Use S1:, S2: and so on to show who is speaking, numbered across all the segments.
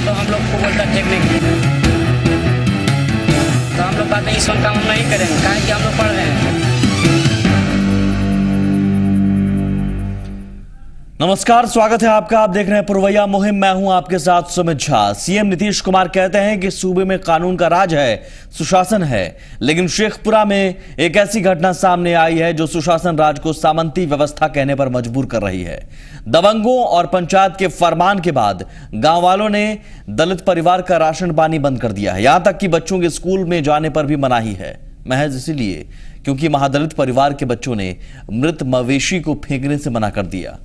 S1: तो हम लोग को बोलता फेंकने के लिए, तो हम लोग कहते हैं इस काम हम नहीं करेंगे, काहे कि हम लोग पढ़ रहे हैं।
S2: नमस्कार, स्वागत है आपका। आप देख रहे हैं पुरवैया मुहिम। मैं हूं आपके साथ सुमित झा। सीएम नीतीश कुमार कहते हैं कि सूबे में कानून का राज है, सुशासन है, लेकिन शेखपुरा में एक ऐसी घटना सामने आई है जो सुशासन राज को सामंती व्यवस्था कहने पर मजबूर कर रही है। दबंगों और पंचायत के फरमान के बाद गांव वालों ने दलित परिवार का राशन पानी बंद कर दिया है। यहां तक कि बच्चों के स्कूल में जाने पर भी मनाही है, महज इसीलिए क्योंकि महादलित परिवार के बच्चों ने मृत मवेशी को फेंकने से मना कर दिया।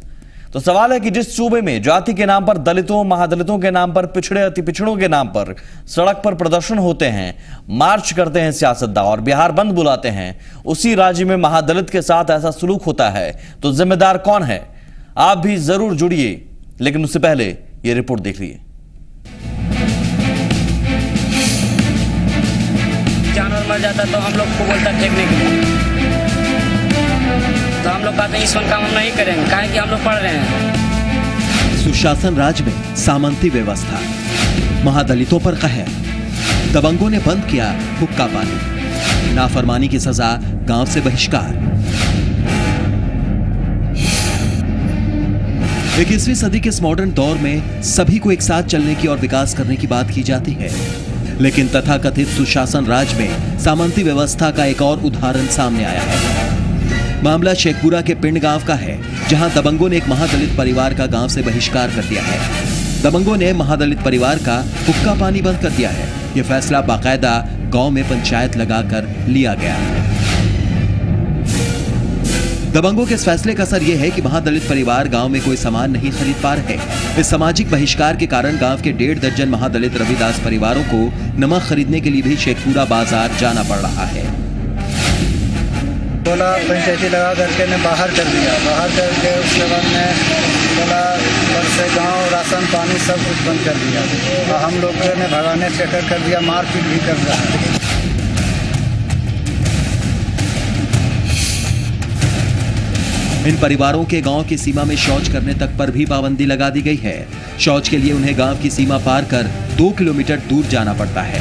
S2: तो सवाल है कि जिस सूबे में जाति के नाम पर, दलितों महादलितों के नाम पर, पिछड़े अति पिछड़ों के नाम पर सड़क पर प्रदर्शन होते हैं, मार्च करते हैं सियासतदान और बिहार बंद बुलाते हैं, उसी राज्य में महादलित के साथ ऐसा सलूक होता है तो जिम्मेदार कौन है? आप भी जरूर जुड़िए, लेकिन उससे पहले यह रिपोर्ट देख लीजिए।
S1: जानवर मर जाता तो हम लोग को बोलता फेंकने के लिए, तो हम लोग कहते हैं इस काम हम नहीं करेंगे, काहे कि हम लोग पढ़ रहे हैं।
S3: सुशासन राज में सामंती व्यवस्था, महादलितों पर कहर, दबंगों ने बंद किया हुक्का पानी, नाफरमानी की सजा गांव से बहिष्कार। 21वीं सदी के इस मॉडर्न दौर में सभी को एक साथ चलने की और विकास करने की बात की जाती है, लेकिन तथाकथित सुशासन राज में सामंती व्यवस्था का एक और उदाहरण सामने आया है। मामला शेखपुरा के पिंड गांव का है, जहां दबंगों ने एक महादलित परिवार का गांव से बहिष्कार कर दिया है। दबंगों ने महादलित परिवार का हुक्का पानी बंद कर दिया है। यह फैसला बाकायदा गांव में पंचायत लगाकर लिया गया है। दबंगों के इस फैसले का असर यह है कि महादलित परिवार गांव में कोई सामान नहीं खरीद पा रहे। इस सामाजिक बहिष्कार के कारण गांव के 1.5 दर्जन महादलित रविदास परिवारों को नमक खरीदने के लिए भी शेखपुरा बाजार जाना पड़ रहा है।
S4: बोला पंचायती लगा करके ने बाहर कर दिया, बाहर करके उसके बाद में बोला घर से गाँव राशन पानी सब कुछ बंद कर दिया और हम लोग ने भगाने से कर दिया, मारपीट भी कर रहा है।
S3: इन परिवारों के गांव की सीमा में शौच करने तक पर भी पाबंदी लगा दी गई है। शौच के लिए उन्हें गांव की सीमा पार कर 2 किलोमीटर दूर जाना पड़ता है।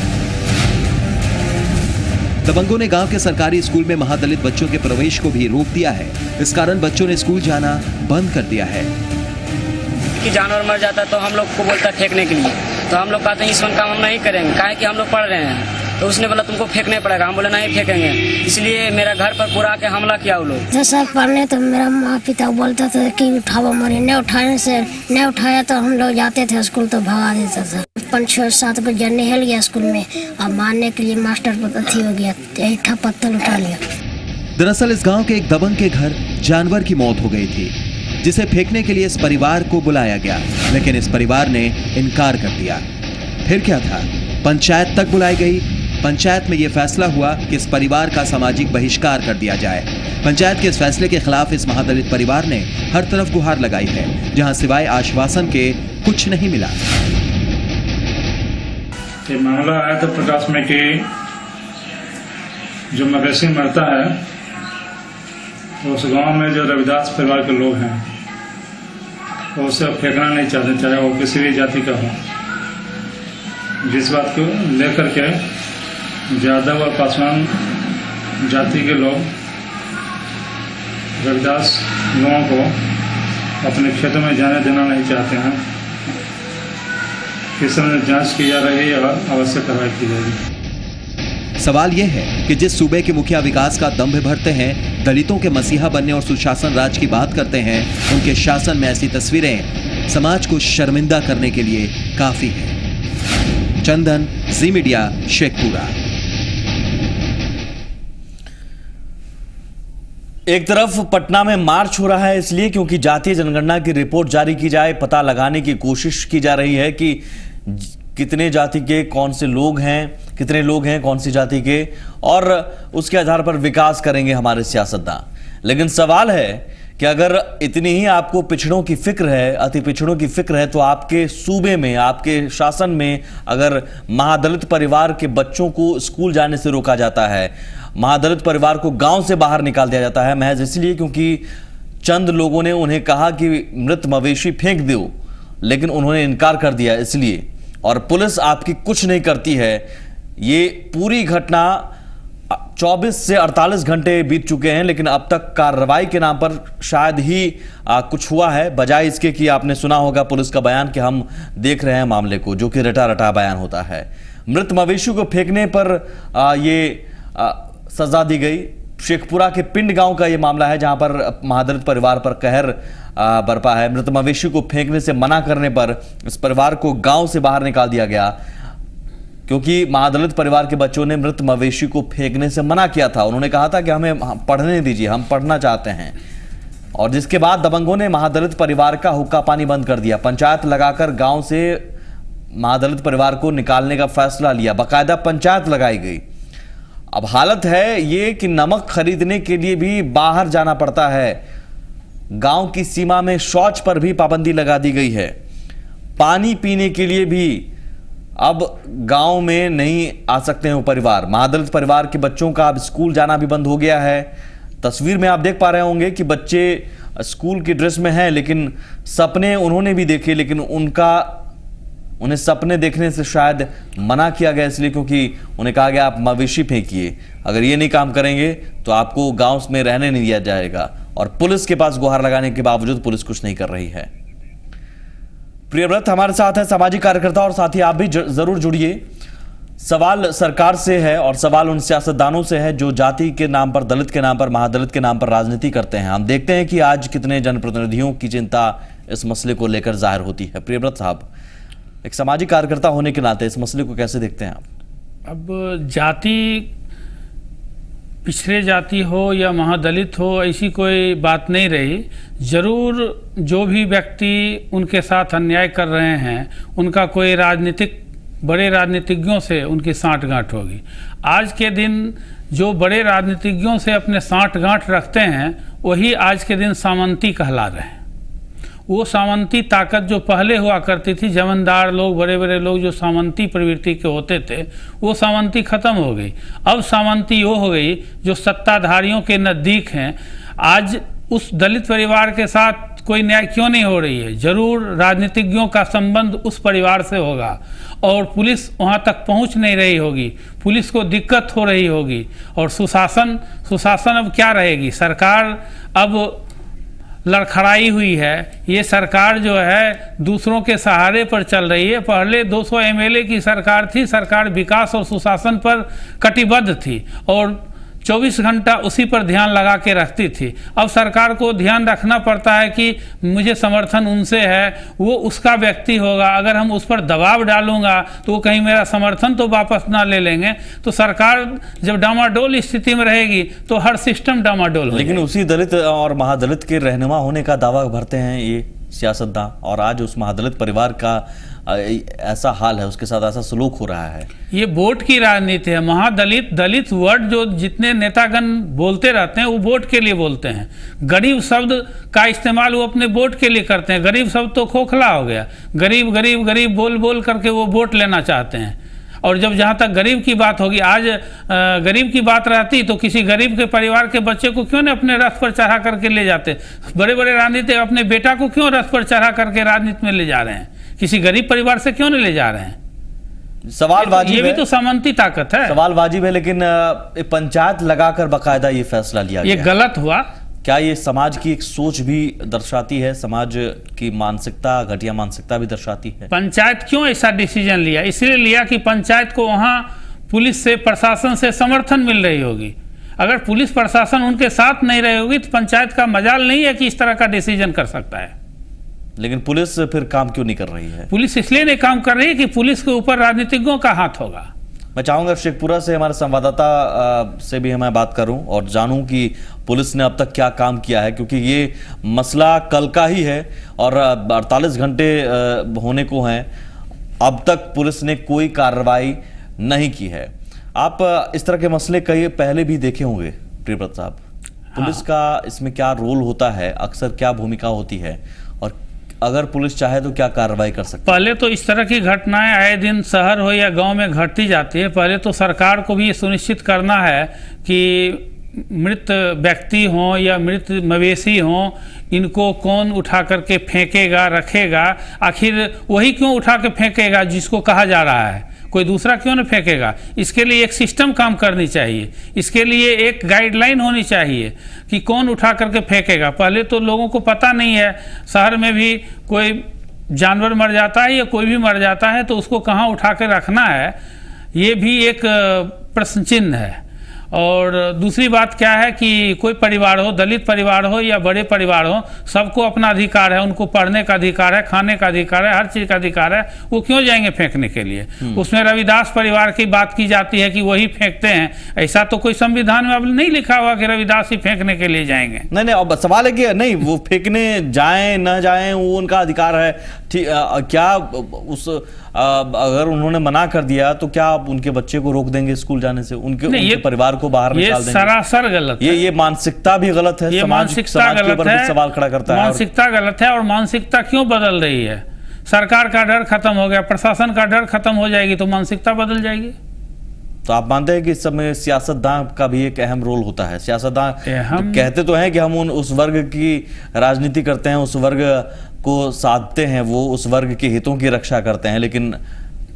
S3: दबंगों ने गांव के सरकारी स्कूल में महादलित बच्चों के प्रवेश को भी रोक दिया है। इस कारण बच्चों ने स्कूल जाना बंद कर दिया है।
S1: कि जानवर मर जाता तो हम लोग को बोलता फेंकने के लिए, तो हम लोग कहते हैं इस काम हम नहीं करेंगे, काहे कि हम लोग पढ़ रहे हैं। तो उसने बोला तुमको फेंकने पड़ेगा, हम बोले नहीं फेंकेंगे। इसलिए मेरा घर पर पूरा के हमला किया वो लोग।
S5: जैसा पढ़ने तो मेरा माँ पिता बोलता था कि उठाओ मरे, नहीं उठाया तो हम लोग जाते थे स्कूल तो भगा देता था। 5-6-7 को जन्ने हिल गया स्कूल में और मारने के लिए मास्टर पत्थर हो गया, ऐठा पत्थर उठा लिया।
S3: दरअसल इस गांव के एक दबंग के घर जानवर की मौत हो गई थी, जिसे फेंकने के लिए इस परिवार को बुलाया गया, लेकिन इस परिवार ने इनकार कर दिया। फिर क्या था, पंचायत तक बुलाई गई। पंचायत में यह फैसला हुआ कि इस परिवार का सामाजिक बहिष्कार कर दिया जाए। पंचायत के इस फैसले के खिलाफ इस महादलित परिवार ने हर तरफ गुहार लगाई है, जहां सिवाय आश्वासन के कुछ नहीं मिला।
S6: ये मामला आया था प्रकाश में कि जो मवेशी मरता है तो उस गांव में जो रविदास परिवार के लोग हैं वो उसे फेंकना नहीं चाहते, चाहे वो किसी भी जाति का हो। जिस बात को लेकर के यादव और पासवान जाति के लोग रविदास लोगों को अपने खेतों में जाने देना नहीं चाहते हैं। इस समय जांच की जा रही है और आवश्यक कार्रवाई की जाएगी।
S3: सवाल यह है कि जिस सूबे के मुखिया विकास का दंभ भरते हैं, दलितों के मसीहा बनने और सुशासन राज की बात करते हैं, उनके शासन में ऐसी तस्वीरें समाज को शर्मिंदा करने के लिए काफी है। चंदन, जी मीडिया, शेखपुरा।
S2: एक तरफ पटना में मार्च हो रहा है इसलिए क्योंकि जातीय जनगणना की रिपोर्ट जारी की जाए, पता लगाने की कोशिश की जा रही है कि कितने जाति के कौन से लोग हैं, कितने लोग हैं कौन सी जाति के, और उसके आधार पर विकास करेंगे हमारे सियासतदान। लेकिन सवाल है कि अगर इतनी ही आपको पिछड़ों की फिक्र है, अति पिछड़ों की फिक्र है, तो आपके सूबे में, आपके शासन में अगर महादलित परिवार के बच्चों को स्कूल जाने से रोका जाता है, महादलित परिवार को गांव से बाहर निकाल दिया जाता है महज इसलिए क्योंकि चंद लोगों ने उन्हें कहा कि मृत मवेशी फेंक दो, लेकिन उन्होंने इनकार कर दिया, इसलिए और पुलिस आपकी कुछ नहीं करती है। ये पूरी घटना 24 से 48 घंटे बीत चुके हैं, लेकिन अब तक कार्रवाई के नाम पर शायद ही कुछ हुआ है, बजाय इसके कि आपने सुना होगा पुलिस का बयान कि हम देख रहे हैं मामले को, जो कि रटा रटा बयान होता है। मृत मवेशी को फेंकने पर ये सजा दी गई। शेखपुरा के पिंड गांव का ये मामला है, जहां पर महादलित परिवार पर कहर बरपा है। मृत मवेशी को फेंकने से मना करने पर इस परिवार को गांव से बाहर निकाल दिया गया, क्योंकि महादलित परिवार के बच्चों ने मृत मवेशी को फेंकने से मना किया था। उन्होंने कहा था कि हमें पढ़ने दीजिए, हम पढ़ना चाहते हैं। और जिसके बाद दबंगों ने महादलित परिवार का हुक्का पानी बंद कर दिया। पंचायत लगाकर गांव से महादलित परिवार को निकालने का फैसला लिया, बाकायदा पंचायत लगाई गई। अब हालत है ये कि नमक खरीदने के लिए भी बाहर जाना पड़ता है। गांव की सीमा में शौच पर भी पाबंदी लगा दी गई है। पानी पीने के लिए भी अब गांव में नहीं आ सकते हैं वो परिवार। महादलित परिवार के बच्चों का अब स्कूल जाना भी बंद हो गया है। तस्वीर में आप देख पा रहे होंगे कि बच्चे स्कूल की ड्रेस में हैं, लेकिन सपने उन्होंने भी देखे, लेकिन उन्हें सपने देखने से शायद मना किया गया, इसलिए क्योंकि उन्हें कहा गया आप मवेशी फेंकिए, अगर ये नहीं काम करेंगे तो आपको गांव में रहने नहीं दिया जाएगा। और पुलिस के पास गुहार लगाने के बावजूद पुलिस कुछ नहीं कर रही है। प्रियव्रत हमारे साथ है, सामाजिक कार्यकर्ता, और साथ ही आप भी जरूर जुड़िए। सवाल सरकार से है और सवाल उन सियासतदानों से है जो जाति के नाम पर, दलित के नाम पर, महादलित के नाम पर राजनीति करते हैं। हम देखते हैं कि आज कितने जनप्रतिनिधियों की चिंता इस मसले को लेकर जाहिर होती है। प्रियव्रत साहब, एक सामाजिक कार्यकर्ता होने के नाते इस मसले को कैसे देखते हैं आप?
S7: अब जाति, पिछड़े जाति हो या महादलित हो, ऐसी कोई बात नहीं रही। जरूर जो भी व्यक्ति उनके साथ अन्याय कर रहे हैं, उनका कोई बड़े राजनीतिज्ञों से उनकी साँठ-गाँठ होगी। आज के दिन जो बड़े राजनीतिज्ञों से अपने साँठ-गाँठ रखते हैं, वही आज के दिन सामंती कहला रहे हैं। वो सामंती ताकत जो पहले हुआ करती थी, जमींदार लोग, बड़े बड़े लोग जो सामंती प्रवृत्ति के होते थे, वो सामंती खत्म हो गई। अब सामंती वो हो गई जो सत्ताधारियों के नज़दीक हैं। आज उस दलित परिवार के साथ कोई न्याय क्यों नहीं हो रही है? जरूर राजनीतिज्ञों का संबंध उस परिवार से होगा और पुलिस वहाँ तक पहुँच नहीं रही होगी, पुलिस को दिक्कत हो रही होगी। और सुशासन अब क्या रहेगी? सरकार अब लड़खड़ाई हुई है। ये सरकार जो है दूसरों के सहारे पर चल रही है। पहले 200 एमएलए की सरकार थी, सरकार विकास और सुशासन पर कटिबद्ध थी और 24 घंटा उसी पर ध्यान लगा के रखती थी। अब सरकार को ध्यान रखना पड़ता है कि मुझे समर्थन उनसे है, वो उसका व्यक्ति होगा, अगर हम उस पर दबाव डालूंगा तो वो कहीं मेरा समर्थन तो वापस ना ले लेंगे। तो सरकार जब डामाडोल स्थिति में रहेगी तो हर सिस्टम डामाडोल हो।
S2: लेकिन उसी दलित और महादलित के रहनुमा होने का दावा भरते हैं ये सियासतदान, और आज उस महादलित परिवार का ऐसा हाल है, उसके साथ ऐसा सलूक हो रहा है।
S7: ये वोट की राजनीति है। महादलित, दलित वर्ड जो जितने नेतागण बोलते रहते हैं वो वोट के लिए बोलते हैं। गरीब शब्द का इस्तेमाल वो अपने वोट के लिए करते हैं। गरीब शब्द तो खोखला हो गया। गरीब गरीब गरीब बोल बोल करके वो वोट लेना चाहते हैं। और जब जहाँ तक गरीब की बात होगी, आज गरीब की बात रहती तो किसी गरीब के परिवार के बच्चे को क्यों नहीं अपने रथ पर चढ़ा करके ले जाते? बड़े बड़े राजनीति अपने बेटा को क्यों रथ पर चढ़ा करके राजनीति में ले जा रहे हैं? किसी गरीब परिवार से क्यों नहीं ले जा रहे हैं?
S2: सवाल वाजिब है।
S7: ये भी तो सामंती ताकत है।
S2: सवाल वाजिब है, लेकिन पंचायत लगाकर बाकायदा ये फैसला लिया गया।
S7: ये गलत हुआ।
S2: क्या ये समाज की एक सोच भी दर्शाती है? समाज की मानसिकता, घटिया मानसिकता भी दर्शाती है?
S7: पंचायत क्यों ऐसा डिसीजन लिया? इसलिए लिया कि पंचायत को वहां पुलिस से, प्रशासन से समर्थन मिल रही होगी। अगर पुलिस प्रशासन उनके साथ नहीं रही होगी तो पंचायत का मजाल नहीं है कि इस तरह का डिसीजन कर सकता है।
S2: लेकिन पुलिस फिर काम क्यों नहीं कर रही है?
S7: पुलिस इसलिए नहीं काम कर रही है कि पुलिस के ऊपर राजनीतिज्ञों का हाथ होगा।
S2: मैं चाहूंगा शेखपुरा से हमारे संवाददाता से भी मैं बात करूं और जानूं कि पुलिस ने अब तक क्या काम किया है, क्योंकि ये मसला कल का ही है और 48 घंटे होने को हैं, अब तक पुलिस ने कोई कार्रवाई नहीं की है। आप इस तरह के मसले कई पहले भी देखे होंगे प्रियव्रत साहब, पुलिस का इसमें क्या रोल होता है, अक्सर क्या भूमिका होती है, और अगर पुलिस चाहे तो क्या कार्रवाई कर सकती है?
S7: पहले तो इस तरह की घटनाएं आए दिन शहर हो या गांव में घटती जाती है। पहले तो सरकार को भी ये सुनिश्चित करना है कि मृत व्यक्ति हों या मृत मवेशी हों, इनको कौन उठा करके फेंकेगा, रखेगा? आखिर वही क्यों उठा के फेंकेगा जिसको कहा जा रहा है? कोई दूसरा क्यों न फेंकेगा? इसके लिए एक सिस्टम काम करनी चाहिए, इसके लिए एक गाइडलाइन होनी चाहिए कि कौन उठा करके फेंकेगा। पहले तो लोगों को पता नहीं है, शहर में भी कोई जानवर मर जाता है या कोई भी मर जाता है तो उसको कहाँ उठा के रखना है, ये भी एक प्रश्न चिन्ह है। और दूसरी बात क्या है कि कोई परिवार हो, दलित परिवार हो या बड़े परिवार हो, सबको अपना अधिकार है, उनको पढ़ने का अधिकार है, खाने का अधिकार है, हर चीज़ का अधिकार है। वो क्यों जाएंगे फेंकने के लिए? उसमें रविदास परिवार की बात की जाती है कि वही फेंकते हैं। ऐसा तो कोई संविधान में अब नहीं लिखा हुआ कि रविदास ही फेंकने के लिए जाएंगे।
S2: नहीं, अब सवाल है कि नहीं, वो फेंकने जाएं ना जाएं वो उनका अधिकार है। ठीक, क्या उस अगर उन्होंने मना कर दिया तो क्या आप उनके बच्चे को रोक देंगे स्कूल जाने से? उनके परिवार को बाहर निकाल देंगे?
S7: सरासर गलत है।
S2: ये मानसिकता भी गलत है,
S7: ये मानसिकता गलत है,
S2: सवाल खड़ा करता है।
S7: मानसिकता गलत है। और मानसिकता क्यों बदल रही है? सरकार का डर खत्म हो गया, प्रशासन का डर खत्म हो जाएगी तो मानसिकता बदल जाएगी।
S2: तो आप मानते हैं कि इस समय सियासतदान का भी एक अहम रोल होता है? सियासतदान
S7: हम
S2: कहते तो हैं कि हम उस वर्ग की राजनीति करते हैं, उस वर्ग को साधते हैं, वो उस वर्ग के हितों की रक्षा करते हैं, लेकिन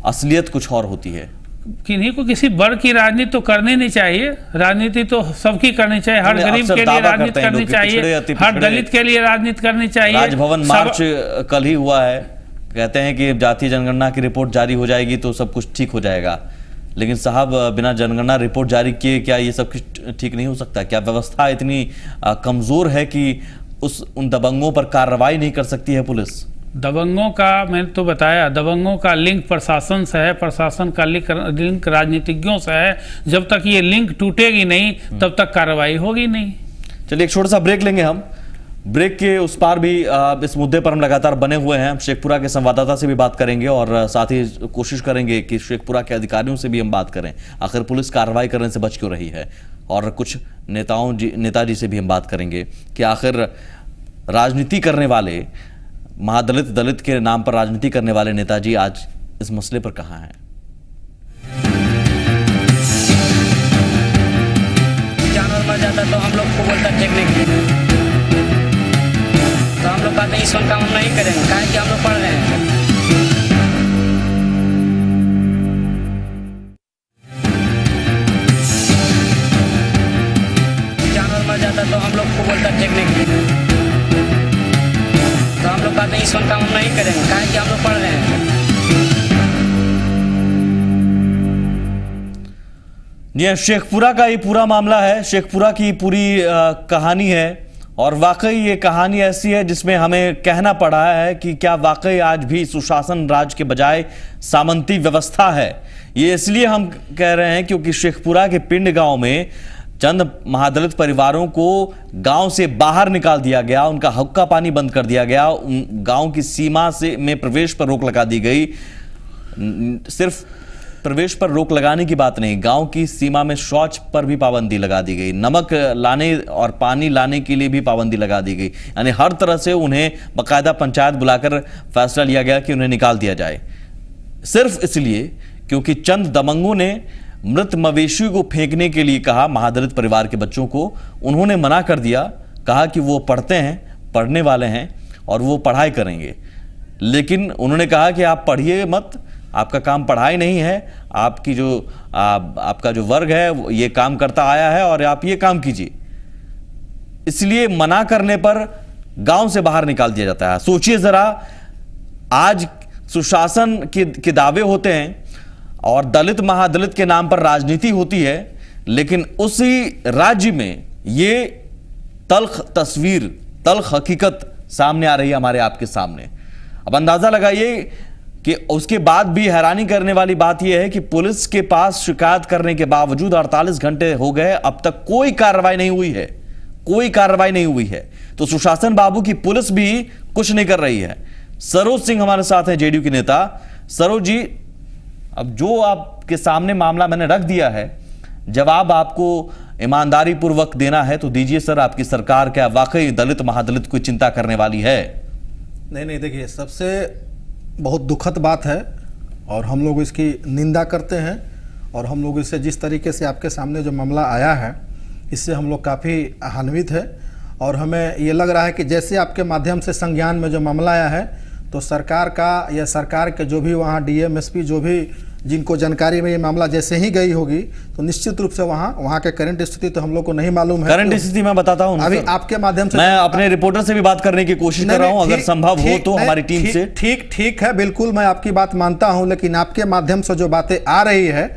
S2: असलियत कुछ और होती है।
S7: किन्हीं को किसी वर्ग की राजनीति तो करनी नहीं चाहिए, राजनीति तो सबकी करनी चाहिए। हर गरीब के लिए राजनीति करनी चाहिए, हर दलित के लिए राजनीति करनी चाहिए।
S2: राजभवन मार्च कल ही हुआ है, कहते हैं कि जातीय जनगणना की रिपोर्ट जारी हो जाएगी तो सब कुछ ठीक हो जाएगा, लेकिन साहब बिना जनगणना रिपोर्ट जारी किए क्या ये सब कुछ ठीक नहीं हो सकता? क्या व्यवस्था इतनी कमजोर है कि उन दबंगों पर कार्रवाई नहीं कर सकती है पुलिस?
S7: दबंगों का मैंने तो बताया, दबंगों का लिंक प्रशासन से है, प्रशासन का लिंक राजनीतिज्ञों से है। जब तक ये लिंक टूटेगी नहीं तब तक कार्रवाई होगी नहीं।
S2: चलिए एक छोटा सा ब्रेक लेंगे हम। ब्रेक के उस पार भी इस मुद्दे पर हम लगातार बने हुए हैं। शेखपुरा के संवाददाता से भी बात करेंगे और साथ ही कोशिश करेंगे कि शेखपुरा के अधिकारियों से भी हम बात करें, आखिर पुलिस कार्रवाई करने से बच क्यों रही है। और कुछ नेताजी से भी हम बात करेंगे कि आखिर राजनीति करने वाले दलित के नाम पर राजनीति करने वाले नेताजी आज इस मसले पर कहां हैं।
S1: जानवर मर जाता तो हम लोग को बोलता फेंकने के लिए, तो हम लोग कहते हैं इस काम हम नहीं करेंगे, काहे कि हम लोग पढ़ रहे हैं। जानवर मर जाता तो हम लोग को बोलता फेंकने के लिए, तो हम लोग कहते हैं इस काम हम नहीं करेंगे, काहे कि हम लोग पढ़ रहे हैं।
S2: जी, शेखपुरा का ये पूरा मामला है, शेखपुरा की पूरी कहानी है और वाकई ये कहानी ऐसी है जिसमें हमें कहना पड़ा है कि क्या वाकई आज भी सुशासन राज के बजाय सामंती व्यवस्था है। ये इसलिए हम कह रहे हैं क्योंकि शेखपुरा के पिंड गांव में चंद महादलित परिवारों को गांव से बाहर निकाल दिया गया, उनका हुक्का पानी बंद कर दिया गया, गांव की सीमा से में प्रवेश पर रोक लगा दी गई। सिर्फ प्रवेश पर रोक लगाने की बात नहीं, गांव की सीमा में शौच पर भी पाबंदी लगा दी गई, नमक लाने और पानी लाने के लिए भी पाबंदी लगा दी गई। यानी हर तरह से उन्हें बाकायदा पंचायत बुलाकर फैसला लिया गया कि उन्हें निकाल दिया जाए, सिर्फ इसलिए क्योंकि चंद दबंगों ने मृत मवेशी को फेंकने के लिए कहा। महादलित परिवार के बच्चों को उन्होंने मना कर दिया, कहा कि वो पढ़ते हैं, पढ़ने वाले हैं और वो पढ़ाई करेंगे, लेकिन उन्होंने कहा कि आप पढ़िए मत, आपका काम पढ़ाई नहीं है, आपकी जो आपका जो वर्ग है ये काम करता आया है और आप ये काम कीजिए। इसलिए मना करने पर गांव से बाहर निकाल दिया जाता है। सोचिए जरा, आज सुशासन के दावे होते हैं और दलित महादलित के नाम पर राजनीति होती है, लेकिन उसी राज्य में ये तल्ख तस्वीर, तल्ख हकीकत सामने आ रही है हमारे आपके सामने। अब अंदाजा लगाइए कि उसके बाद भी हैरानी करने वाली बात यह है कि पुलिस के पास शिकायत करने के बावजूद 48 घंटे हो गए, अब तक कोई कार्रवाई नहीं हुई है, कोई कार्रवाई नहीं हुई है। तो सुशासन बाबू की पुलिस भी कुछ नहीं कर रही है। सरोज सिंह हमारे साथ हैं, जेडीयू के नेता। सरोज जी, अब जो आपके सामने मामला मैंने रख दिया है, जवाब आपको ईमानदारी पूर्वक देना है तो दीजिए सर। आपकी सरकार क्या वाकई दलित महादलित को चिंता करने वाली है?
S8: नहीं, देखिए, सबसे बहुत दुखद बात है और हम लोग इसकी निंदा करते हैं। और हम लोग इसे जिस तरीके से आपके सामने जो मामला आया है, इससे हम लोग काफ़ी आन्वित है और हमें ये लग रहा है कि जैसे आपके माध्यम से संज्ञान में जो मामला आया है तो सरकार का या सरकार के जो भी वहाँ डीएम एसपी जो भी जिनको जानकारी में ये मामला जैसे ही गई होगी तो निश्चित रूप से वहाँ के करंट स्थिति तो हम लोग को नहीं मालूम है।
S2: करंट स्थिति मैं बताता हूँ
S8: अभी आपके माध्यम से
S2: मैं अपने रिपोर्टर से भी बात करने की कोशिश कर रहा हूँ, अगर संभव हो तो हमारी टीम से।
S8: ठीक है, बिल्कुल मैं आपकी बात मानता हूँ, लेकिन आपके माध्यम से जो बातें आ रही है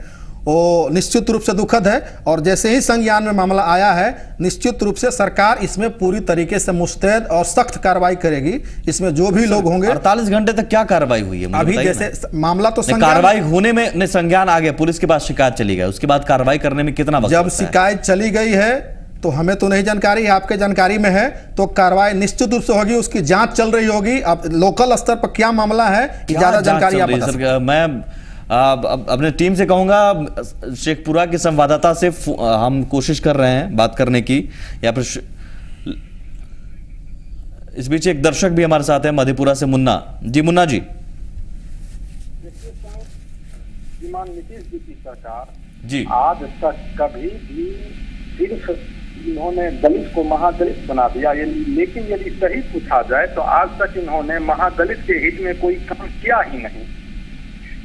S8: वो निश्चित रूप से दुखद है और जैसे ही संज्ञान में मामला आया है निश्चित रूप से सरकार इसमें पूरी तरीके से मुस्तैद और सख्त कार्रवाई करेगी। इसमें जो भी लोग होंगे
S2: 48 घंटे तक क्या कार्रवाई हुई है
S8: अभी जैसे मामला तो
S2: कार्रवाई होने में संज्ञान आ गया, पुलिस के पास शिकायत चली गई, उसके बाद कार्रवाई करने में कितना वक्त
S8: जब शिकायत चली गई है तो हमें तो नहीं जानकारी, आपके जानकारी में है तो कार्रवाई निश्चित रूप से होगी, उसकी जांच चल रही होगी। अब लोकल स्तर पर क्या मामला है ज्यादा जानकारी आप बता सकते हैं।
S2: मैं अपने टीम से कहूंगा शेखपुरा के संवाददाता से हम कोशिश कर रहे हैं बात करने की, या फिर इस बीच एक दर्शक भी हमारे साथ है मधेपुरा से, मुन्ना जी। मुन्ना जी,
S9: श्रीमान नीतीश जी की सरकार
S2: जी
S9: आज तक कभी भी सिर्फ इन्होंने दलित को महादलित बना दिया, लेकिन यदि सही पूछा जाए तो आज तक इन्होंने महादलित के हित में कोई काम किया ही नहीं।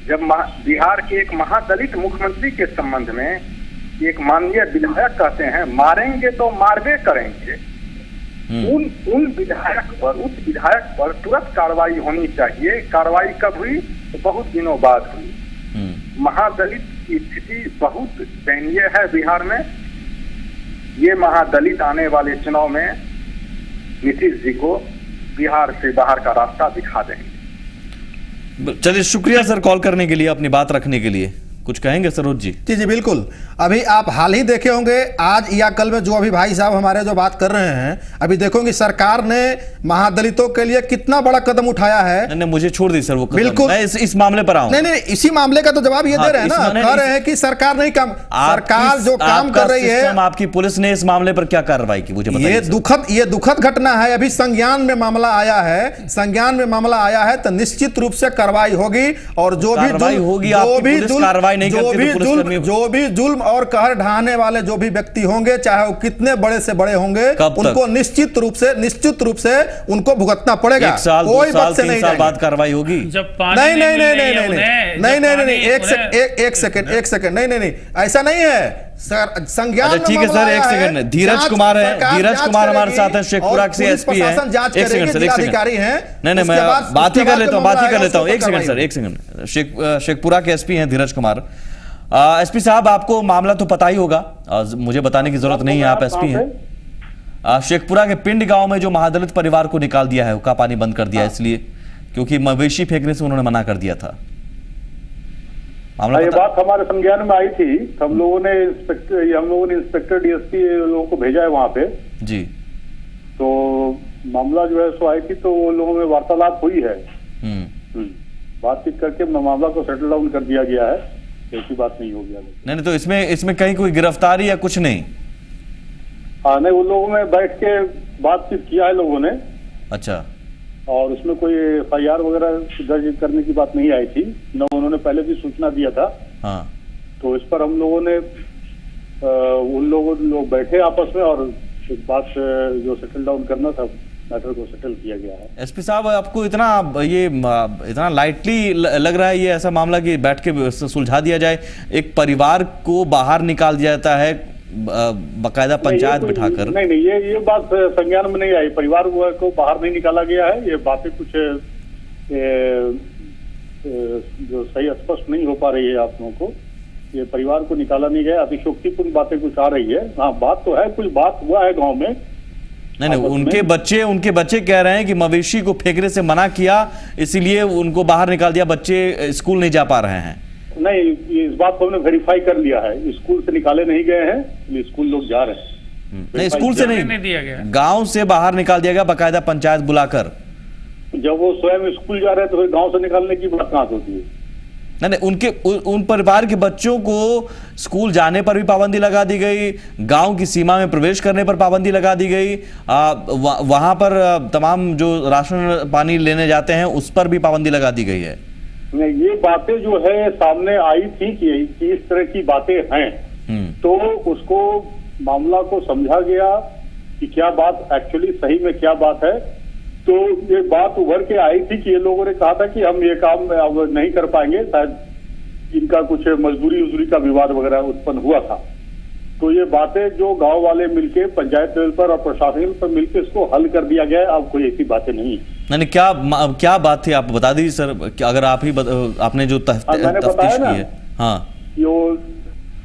S9: जब बिहार के एक महादलित मुख्यमंत्री के संबंध में एक माननीय विधायक कहते हैं मारेंगे तो मारबे करेंगे, उन विधायक पर, उस विधायक पर तुरंत कार्रवाई होनी चाहिए। कार्रवाई कब हुई? तो बहुत दिनों बाद हुई। महादलित की स्थिति बहुत दयनीय है बिहार में। ये महादलित आने वाले चुनाव में नीतीश जी को बिहार से बाहर का रास्ता दिखा देंगे।
S2: चलिए, शुक्रिया सर कॉल करने के लिए, अपनी बात रखने के लिए। कुछ कहेंगे सरोज जी?
S8: जी बिल्कुल। अभी आप हाल ही देखे होंगे आज या कल में जो अभी भाई साहब हमारे जो बात कर रहे हैं, अभी देखोगे सरकार ने महादलितों के लिए कितना बड़ा कदम उठाया है।
S2: नहीं, मुझे छोड़ दी सर वो
S8: बिल्कुल।
S2: मैं इस मामले पर आऊं।
S8: नहीं, इसी मामले का तो जवाब ये दे रहे हैं ना, कह रहे हैं कि सरकार नहीं काम, सरकार जो काम कर रही है।
S2: आपकी पुलिस ने इस मामले पर क्या कार्रवाई की, मुझे बताइए।
S8: ये दुखद घटना है। अभी संज्ञान में मामला आया है, संज्ञान में मामला आया है तो निश्चित रूप से कार्रवाई होगी और जो भी जुल्म और कहर ढाने वाले जो भी व्यक्ति होंगे, चाहे वो कितने बड़े से बड़े होंगे, उनको निश्चित रूप से उनको भुगतना पड़ेगा। कोई बात से नहीं,
S2: बाद कार्रवाई होगी।
S7: जब
S8: नहीं, एक सेकंड, नहीं, ऐसा नहीं है सर। संज्ञान
S2: ठीक है सर, एक सेकंड। धीरज कुमार है, धीरज कुमार हमारे साथ है, शेखपुरा से एसपी है। एक सेकंड सर, अधिकारी हैं। नहीं, मैं बात ही कर लेता हूँ। एक सेकंड सर, एक सेकंड। शेखपुरा के एसपी हैं धीरज कुमार। एसपी साहब, आपको मामला तो पता ही होगा, मुझे बताने की जरूरत नहीं है, आप एसपी हैं। शेखपुरा के पिंड गांव में जो महादलित परिवार को निकाल दिया है, उसका पानी बंद कर दिया इसलिए क्योंकि मवेशी फेंकने से उन्होंने मना कर दिया था।
S9: ये बात हमारे संज्ञान में आई थी। हम लोगों ने इंस्पेक्टर डीएसपी लोगों को भेजा है वहाँ पे
S2: जी।
S9: तो मामला जो है सो आई थी, तो वो लोगों में वार्तालाप हुई है, बातचीत करके मामला को सेटल डाउन कर दिया गया है। ऐसी बात नहीं होगी।
S2: नहीं, तो इसमें कहीं कोई गिरफ्तारी या कुछ नहीं?
S9: हाँ, नहीं, उन लोगों में बैठ के बातचीत किया है लोगों ने।
S2: अच्छा।
S9: और उसमें कोई FIR वगैरह दर्ज करने की बात नहीं आई थी, न उन्होंने पहले भी सूचना दिया था।
S2: हाँ।
S9: तो इस पर हम लोगों ने उन लोग बैठे आपस में और इस बात जो सेटल डाउन करना था, मैटर को सेटल किया गया है।
S2: एसपी साहब, आपको इतना लाइटली लग रहा है ये ऐसा मामला कि बैठ के सुलझा दिया जाए? एक परिवार को बाहर निकाल दिया जाता है बकायदा पंचायत बिठाकर?
S9: नहीं, ये बात संज्ञान में नहीं आई। परिवार को बाहर नहीं निकाला गया है। ये बातें कुछ जो सही स्पष्ट नहीं हो पा रही है आप लोगों को। ये परिवार को निकाला नहीं गया, अतिशोक्तिपूर्ण बातें कुछ आ रही है। हाँ, बात तो है, कुछ बात हुआ है गाँव में।
S2: नहीं, उनके बच्चे कह रहे हैं कि मवेशी को फेंकने से मना किया, इसीलिए उनको बाहर निकाल दिया, बच्चे स्कूल नहीं जा पा रहे हैं।
S9: नहीं, इस बात को हमने वेरीफाई कर लिया है। स्कूल से निकाले नहीं गए हैं, स्कूल लोग जा रहे हैं।
S2: नहीं, स्कूल से नहीं
S7: दिया गया,
S2: गांव से बाहर निकाल दिया गया, बकायदा पंचायत बुलाकर।
S9: जब वो स्वयं स्कूल जा रहे हैं तो फिर गांव से निकालने की बात कहां होती है?
S2: नहीं, उन परिवार के बच्चों को स्कूल जाने पर भी पाबंदी लगा दी गई, गांव की सीमा में प्रवेश करने पर पाबंदी लगा दी गई, वहां पर तमाम जो राशन पानी लेने जाते हैं उस पर भी पाबंदी लगा दी गई है।
S9: नहीं, ये बातें जो है सामने आई थी कि इस तरह की बातें हैं, तो उसको
S10: मामला को समझा गया कि क्या बात एक्चुअली सही में क्या बात है, तो ये बात उभर के आई थी कि ये लोगों ने कहा था कि हम ये काम अब नहीं कर पाएंगे, शायद इनका कुछ मजदूरी का विवाद वगैरह उत्पन्न हुआ था। तो ये बातें जो गांव वाले मिलके पंचायत लेवल पर और प्रशासन लेवल पर मिलके इसको हल कर दिया गया है। अब कोई ऐसी बातें नहीं है।
S2: नहीं, क्या बात थी आप बता दीजिए सर, अगर आप ही आपने जो तफ्तीश की है। हाँ,
S10: यो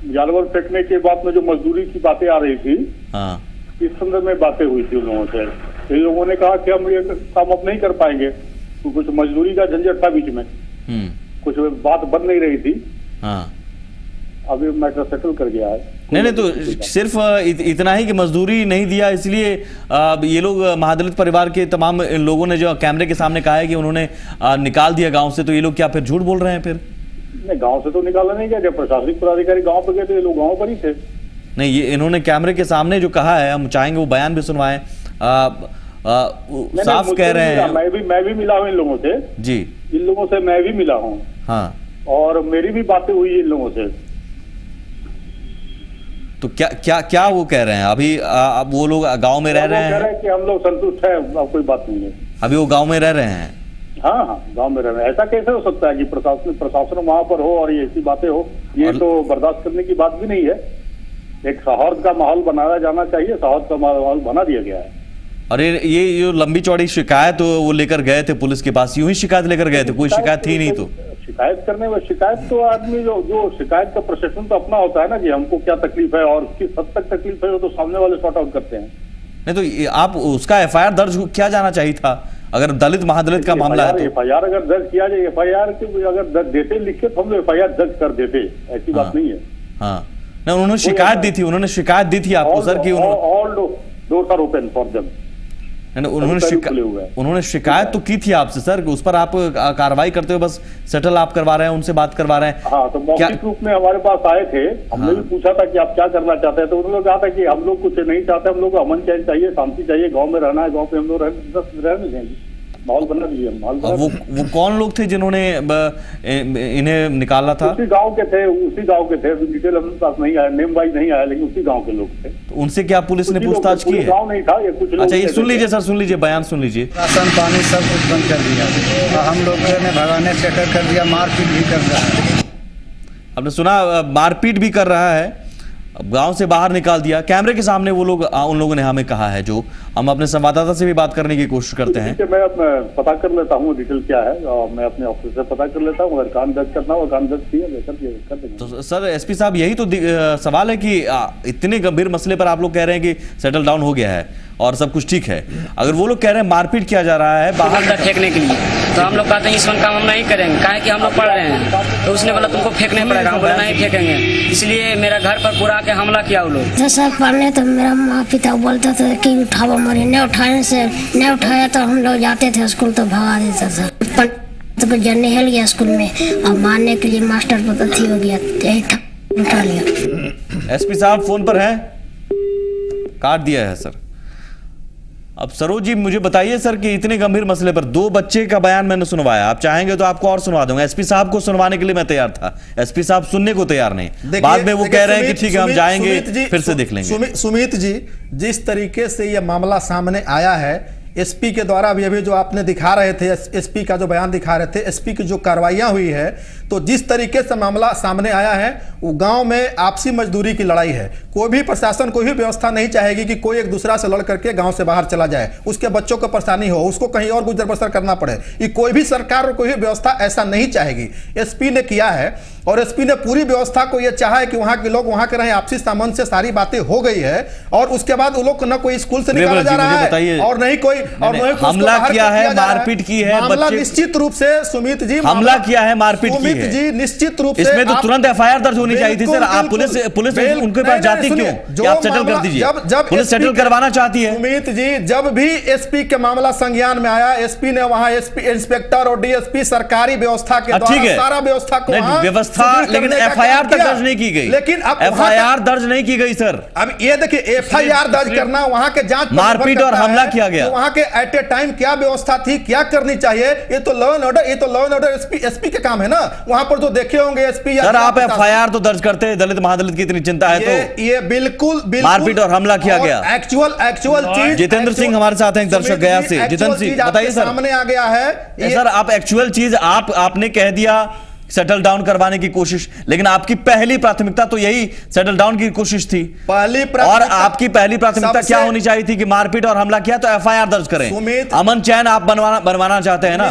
S10: जानवर फेंकने के बाद में जो मजदूरी की बातें आ रही थी,
S2: हाँ,
S10: इस संदर्भ में बातें हुई थी उन लोगों से। तो लोगों ने कहा कि हम ये काम अब नहीं कर पाएंगे, तो कुछ मजदूरी का झंझट था बीच में, कुछ बात बन नहीं रही थी।
S2: हाँ,
S10: अभी मैटर सेटल कर गया है।
S2: नहीं, तो सिर्फ इतना ही कि मजदूरी नहीं दिया इसलिए ये लोग महादलित परिवार के तमाम लोगों ने जो कैमरे के सामने कहा है कि उन्होंने निकाल दिया गांव से, तो ये लोग क्या फिर झूठ बोल रहे हैं? फिर
S10: नहीं, गांव से तो निकाला नहीं गया। जब प्रशासनिक पदाधिकारी गांव पर गए थे, ये लोग गांव पर ही थे।
S2: नहीं, ये इन्होंने कैमरे के सामने जो कहा है, हम चाहेंगे वो बयान भी सुनवाएं। साफ कह रहे हैं।
S10: मैं भी मिला हूँ इन लोगों से
S2: जी,
S10: इन लोगों से मैं भी मिला हूँ।
S2: हाँ,
S10: और मेरी भी बातें हुई इन लोगों से।
S2: तो क्या वो कह रहे हैं? अभी वो लोग गांव में रह रहे हैं?
S10: कह रहे हैं कि हम लोग संतुष्ट हैं, अब कोई बात नहीं है।
S2: अभी वो गांव में रह रहे हैं?
S10: हाँ, गांव में रह रहे हैं। ऐसा कैसे हो सकता है कि प्रशासन वहां पर हो और ये ऐसी बातें हो? ये तो बर्दाश्त करने की बात भी नहीं है। एक सौहार्द का माहौल बनाया जाना चाहिए, सौहार्द का माहौल बना दिया गया है।
S2: अरे ये जो लंबी चौड़ी शिकायत वो लेकर गए थे पुलिस के पास, यूं ही शिकायत लेकर गए थे? कोई शिकायत थी नहीं? तो
S10: शिकायत करने में शिकायत तो आदमी जो शिकायत का प्रोसेशन तो अपना होता है ना, कि हमको क्या तकलीफ है और किस हद तक तकलीफ है, वो तो सामने वाले सॉर्ट आउट करते हैं।
S2: नहीं, तो आप उसका FIR दर्ज किया जाना चाहिए था अगर दलित महादलित का मामला है।
S10: FIR अगर दर्ज किया जाए, FIR अगर देते लिखे तो हम लोग FIR दर्ज कर देते, ऐसी बात नहीं है।
S2: हाँ, नहीं, उन्होंने शिकायत दी थी आपको सर कि
S10: all doors are open for them.
S2: उन्होंने शिकायत तो की थी आपसे सर, उस पर आप कार्रवाई करते हुए बस सेटल आप करवा रहे हैं, उनसे बात करवा रहे हैं।
S10: हाँ, तो मौखिक रूप में हमारे पास आए थे, हमने भी पूछा था कि आप क्या करना चाहते हैं, तो उन्होंने कहा था कि हम लोग कुछ नहीं चाहते, हम लोग को अमन चैन चाहिए, शांति चाहिए, गाँव में रहना है, गाँव पे हम लोग रहने देंगे, माहौल बना दीजिए।
S2: वो कौन लोग थे जिन्होंने इन्हें निकाला था?
S10: उसी गांव के थे। डिटेल हमारे पास नहीं आया, नेम वाइज नहीं आया, लेकिन उसी गांव के लोग थे।
S2: तो उनसे क्या पुलिस ने पूछताछ की है?
S10: गांव नहीं था ये, कुछ।
S2: अच्छा, ये सुन लीजिए सर, सुन लीजिए, बयान सुन लीजिए।
S4: राशन पानी सब कुछ बंद कर दिया, हम लोग ने भगाने चक्कर कर दिया, मारपीट भी कर रहा है।
S2: आपने सुना, मारपीट भी कर रहा है, गांव से बाहर निकाल दिया। कैमरे के सामने वो लोग, उन लोगों ने हमें कहा है, जो हम अपने संवाददाता से भी बात करने की कोशिश करते हैं।
S10: मैं पता कर लेता हूँ डिटेल क्या है, और मैं अपने ऑफिस से पता कर लेता हूँ। अगर कान दर्ज करना हो, कान दर्ज किया कर देंगे।
S2: तो सर SP साहब, यही तो सवाल है कि इतने गंभीर मसले पर आप लोग कह रहे हैं कि सेटल डाउन हो गया है और सब कुछ ठीक है, अगर वो लोग कह रहे हैं मारपीट किया जा रहा है
S1: बाहर तक फेंकने के लिए, तो हम लोग कहते हैं इस काम हम नहीं करेंगे, काहे कि हम लोग पढ़ रहे हैं। तो उसने बोला तुमको फेंकने पड़ेगा, हम बोला नहीं फेंकेंगे। इसलिए मेरा घर पर पूरा के हमला किया वो लोग।
S5: जैसा पढ़ने तो मेरा माँ पिता बोलता था कि उठाओ मरी, नहीं उठाया तो हम लोग जाते थे स्कूल, तो भगा देता था। तो जन्ने हिल गया स्कूल में, और मारने के लिए मास्टर पता हो गया, उठा लिया।
S2: SP साहब फोन पर हैं? काट दिया है सर। अब सरोज जी मुझे बताइए सर कि इतने गंभीर मसले पर 2 बच्चे का बयान मैंने सुनवाया, आप चाहेंगे तो आपको और सुनवा दूंगा। SP साहब को सुनवाने के लिए मैं तैयार था, SP साहब सुनने को तैयार नहीं। बाद में वो कह रहे हैं कि ठीक है हम जाएंगे, फिर से देख लेंगे।
S8: सुमित जी, जिस तरीके से यह मामला सामने आया है, SP के द्वारा अभी जो आपने दिखा रहे थे, SP का जो बयान दिखा रहे थे, SP की जो कार्रवाइयां हुई है, तो जिस तरीके से मामला सामने आया है, वो गांव में आपसी मजदूरी की लड़ाई है। कोई भी प्रशासन, कोई भी व्यवस्था नहीं चाहेगी कि कोई एक दूसरा से लड़ करके गांव से बाहर चला जाए, उसके बच्चों को परेशानी हो, उसको कहीं और गुजर बसर करना पड़े। ये कोई भी सरकार और कोई भी व्यवस्था ऐसा नहीं चाहेगी। SP ने किया है, और SP ने पूरी व्यवस्था को यह चाहा है कि वहां के लोग वहां के रहे, आपसी सामंजस्य से सारी बातें हो गई है, और उसके बाद वो लोग को न कोई स्कूल से निकाला जा रहा है, और नहीं कोई
S2: हमला किया है, मारपीट की है।
S8: मामला निश्चित रूप से सुमित जी,
S2: हमला किया है, मारपीट की है
S8: जी, निश्चित रूप से
S2: इसमें तो तुरंत FIR दर्ज होनी चाहिए थी सर। आप पुलिस उनके पास जाती क्यों? आप सेटल कर दीजिए, पुलिस सेटल करवाना चाहती है।
S8: सुमित जी, जब भी SP के मामला संज्ञान में आया, SP ने वहां इंस्पेक्टर और DSP सरकारी व्यवस्था के द्वारा सारा व्यवस्था को
S2: व्यवस्था, लेकिन FIR तक दर्ज नहीं की गई।
S8: लेकिन अब
S2: FIR दर्ज नहीं की गई सर।
S8: अब ये देखिए, FIR दर्ज करना, वहां के जांच,
S2: मारपीट और हमला किया गया,
S8: वहां के एट ए टाइम क्या व्यवस्था थी, क्या करनी चाहिए, ये तो लॉ एंड ऑर्डर, ये तो लॉ एंड ऑर्डर एसपी के काम है ना। वहां पर जो देखे होंगे एसपी।
S2: सर आप एफआईआर तो दर्ज करते हैं, दलित महादलित की इतनी चिंता है तो
S8: ये बिल्कुल
S2: मारपीट और हमला किया गया।
S8: एक्चुअल चीज
S2: जितेंद्र सिंह हमारे साथ हैं, एक दर्शक गया से। जितेंद्र सिंह बताइए सर,
S8: सामने आ गया है
S2: सर आप एक्चुअल चीज आपने कह दिया सेटल डाउन करवाने की कोशिश, लेकिन आपकी पहली प्राथमिकता तो यही सेटल डाउन की कोशिश थी। और आपकी पहली प्राथमिकता क्या होनी चाहिए थी कि मारपीट और हमला किया तो एफआईआर दर्ज करें। अमन चैन आप बनवाना चाहते हैं ना।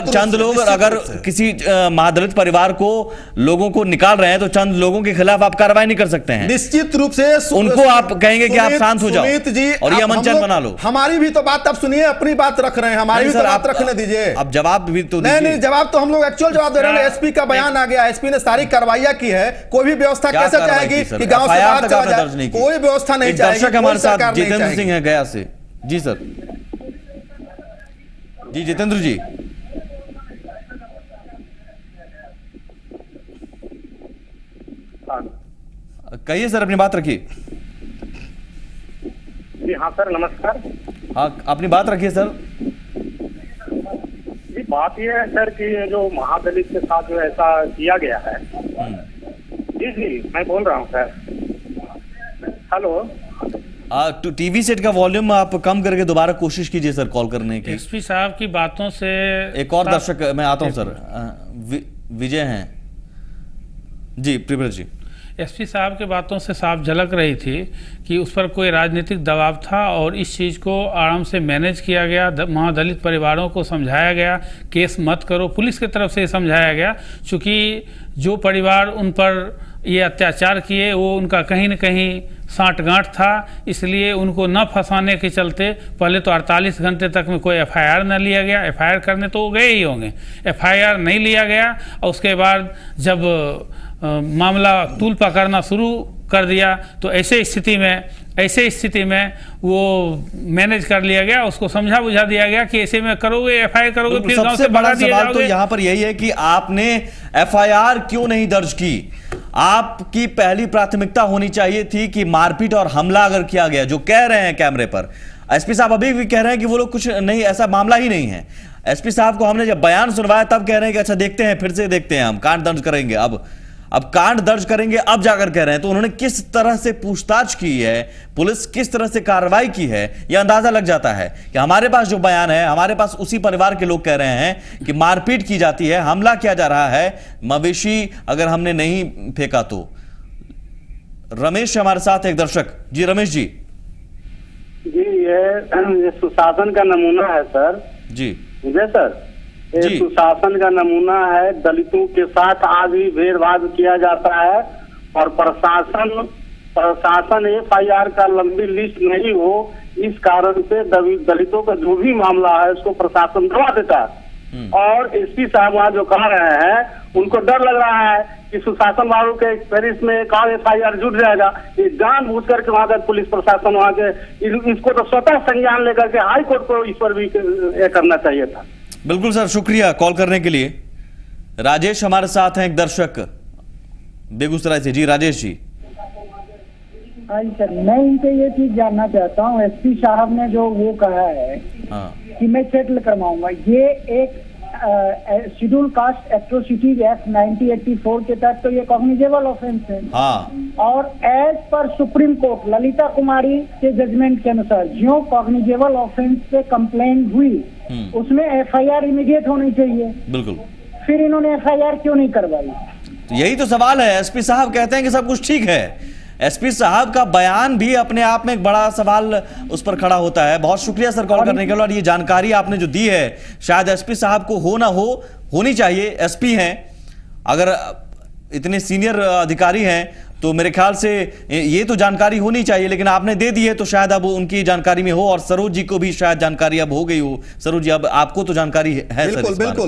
S2: चंद लोग अगर किसी महादलित परिवार को लोगों को निकाल रहे हैं तो चंद लोगों के खिलाफ आप कार्रवाई नहीं कर सकते हैं।
S8: निश्चित रूप से
S2: उनको आप कहेंगे कि आप शांत हो जाओ और ये अमन चैन बना लो।
S8: हमारी भी तो बात आप सुनिए, अपनी बात रख रहे हैं, हमारी भी तो बात रखने दीजिए।
S2: अब जवाब भी तो
S8: नहीं, जवाब तो हम लोग एक्चुअल जवाब दे रहे हैं। एसपी का बयान आ गया, एसपी ने सारी कार्रवाइयां की है। कोई भी व्यवस्था कैसे चाहेगी कि गांव से बाहर चला जाए? कोई व्यवस्था नहीं चाहेगी।
S2: दर्शक हमारे साथ जितेंद्र सिंह है गया से। जी सर, जी जितेंद्र जी। कहिए सर, अपनी बात रखिए।
S9: जी हाँ सर, नमस्कार।
S2: हाँ अपनी बात रखिए सर।
S9: बात यह है सर कि ये जो महादलित के साथ जो ऐसा किया गया है। जी मैं बोल रहा हूँ सर। हेलो,
S2: टीवी सेट का वॉल्यूम आप कम करके दोबारा कोशिश कीजिए सर कॉल करने की।
S7: एसपी साहब की बातों से
S2: एक और दर्शक, मैं आता हूँ सर। विजय हैं जी, प्रिव्रेज जी।
S7: एसपी साहब के बातों से साफ झलक रही थी कि उस पर कोई राजनीतिक दबाव था और इस चीज़ को आराम से मैनेज किया गया। महादलित परिवारों को समझाया गया केस मत करो, पुलिस की तरफ से समझाया गया। चूँकि जो परिवार उन पर ये अत्याचार किए वो उनका कहीं न कहीं साठगांठ था, इसलिए उनको न फंसाने के चलते पहले तो 48 घंटे तक में कोई एफआईआर न लिया गया। एफआईआर करने तो वो गए ही होंगे, एफआईआर नहीं लिया गया। और उसके बाद जब मामला तूल पकड़ना शुरू कर दिया तो ऐसे स्थिति में वो मैनेज कर लिया गया। उसको समझा बुझा दिया गया कि ऐसे में करोगे, एफआईआर करोगे, फिर गांव से
S2: बड़ा
S7: दिए
S2: सवाल
S7: जाओगे।
S2: तो यहाँ पर यही है कि आपने एफआईआर क्यों नहीं दर्ज की? आपकी पहली प्राथमिकता होनी चाहिए थी कि मारपीट और हमला अगर किया गया, जो कह रहे हैं कैमरे पर एसपी साहब अभी भी कह रहे हैं कि वो लोग कुछ नहीं, ऐसा मामला ही नहीं है। एसपी साहब को हमने जब बयान सुनवाया तब कह रहे हैं कि अच्छा देखते हैं, फिर से देखते हैं, हम कांड दर्ज करेंगे। अब कांड दर्ज करेंगे, अब जाकर कह रहे हैं। तो उन्होंने किस तरह से पूछताछ की है, पुलिस किस तरह से कार्रवाई की है, यह अंदाजा लग जाता है कि हमारे पास जो बयान है, हमारे पास उसी परिवार के लोग कह रहे हैं कि मारपीट की जाती है, हमला किया जा रहा है, मवेशी अगर हमने नहीं फेंका तो। रमेश हमारे साथ एक दर्शक। जी रमेश जी।
S11: जी ये सुशासन का नमूना है सर।
S2: जी
S11: विजय सर, ये सुशासन का नमूना है। दलितों के साथ आज भी भेदभाव किया जाता है और प्रशासन एफआईआर का लंबी लिस्ट नहीं हो, इस कारण से दलितों का जो भी मामला है उसको प्रशासन दबा देता है। और एसपी साहब वहाँ जो कह रहे हैं उनको डर लग रहा है कि सुशासन वालों के पेरिस में एक और एफआईआर जुट जाएगा। ये जानबूझ करके वहाँ का पुलिस प्रशासन वहाँ के इसको तो स्वतः संज्ञान लेकर के हाई कोर्ट को इस पर भी करना चाहिए था।
S2: बिल्कुल सर, शुक्रिया कॉल करने के लिए। राजेश हमारे साथ हैं, एक दर्शक बेगूसराय से। जी राजेश जी।
S12: हाँ सर, मैं इनसे ये चीज जानना चाहता हूँ, एसपी साहब ने जो वो कहा है कि मैं सेटल करवाऊंगा, ये एक शेड्यूल कास्ट एट्रोसिटीज एक्ट 1984 के तहत तो ये कॉग्निजेबल ऑफेंस है। और as per supreme court Lalita कुमारी के जजमेंट के अनुसार जो कॉग्निजेबल ऑफेंस पे कंप्लेंट हुई उसमें एफआईआर इमीडिएट होनी चाहिए।
S2: बिल्कुल,
S12: फिर इन्होंने एफआईआर क्यों नहीं करवाई?
S2: तो यही तो सवाल है। एसपी साहब कहते हैं कि सब कुछ ठीक है। एसपी साहब का बयान भी अपने आप में एक बड़ा सवाल उस पर खड़ा होता है। बहुत शुक्रिया सर कॉल करने के लिए। और ये जानकारी आपने जो दी है, शायद एसपी साहब को हो ना हो, होनी चाहिए। एसपी हैं, अगर इतने सीनियर अधिकारी हैं तो मेरे ख्याल से ये तो जानकारी होनी चाहिए, लेकिन आपने दे दी है तो शायद अब उनकी जानकारी में हो। और सरोज जी को भी शायद जानकारी अब हो गई हो। सरोज जी, अब आपको तो जानकारी है।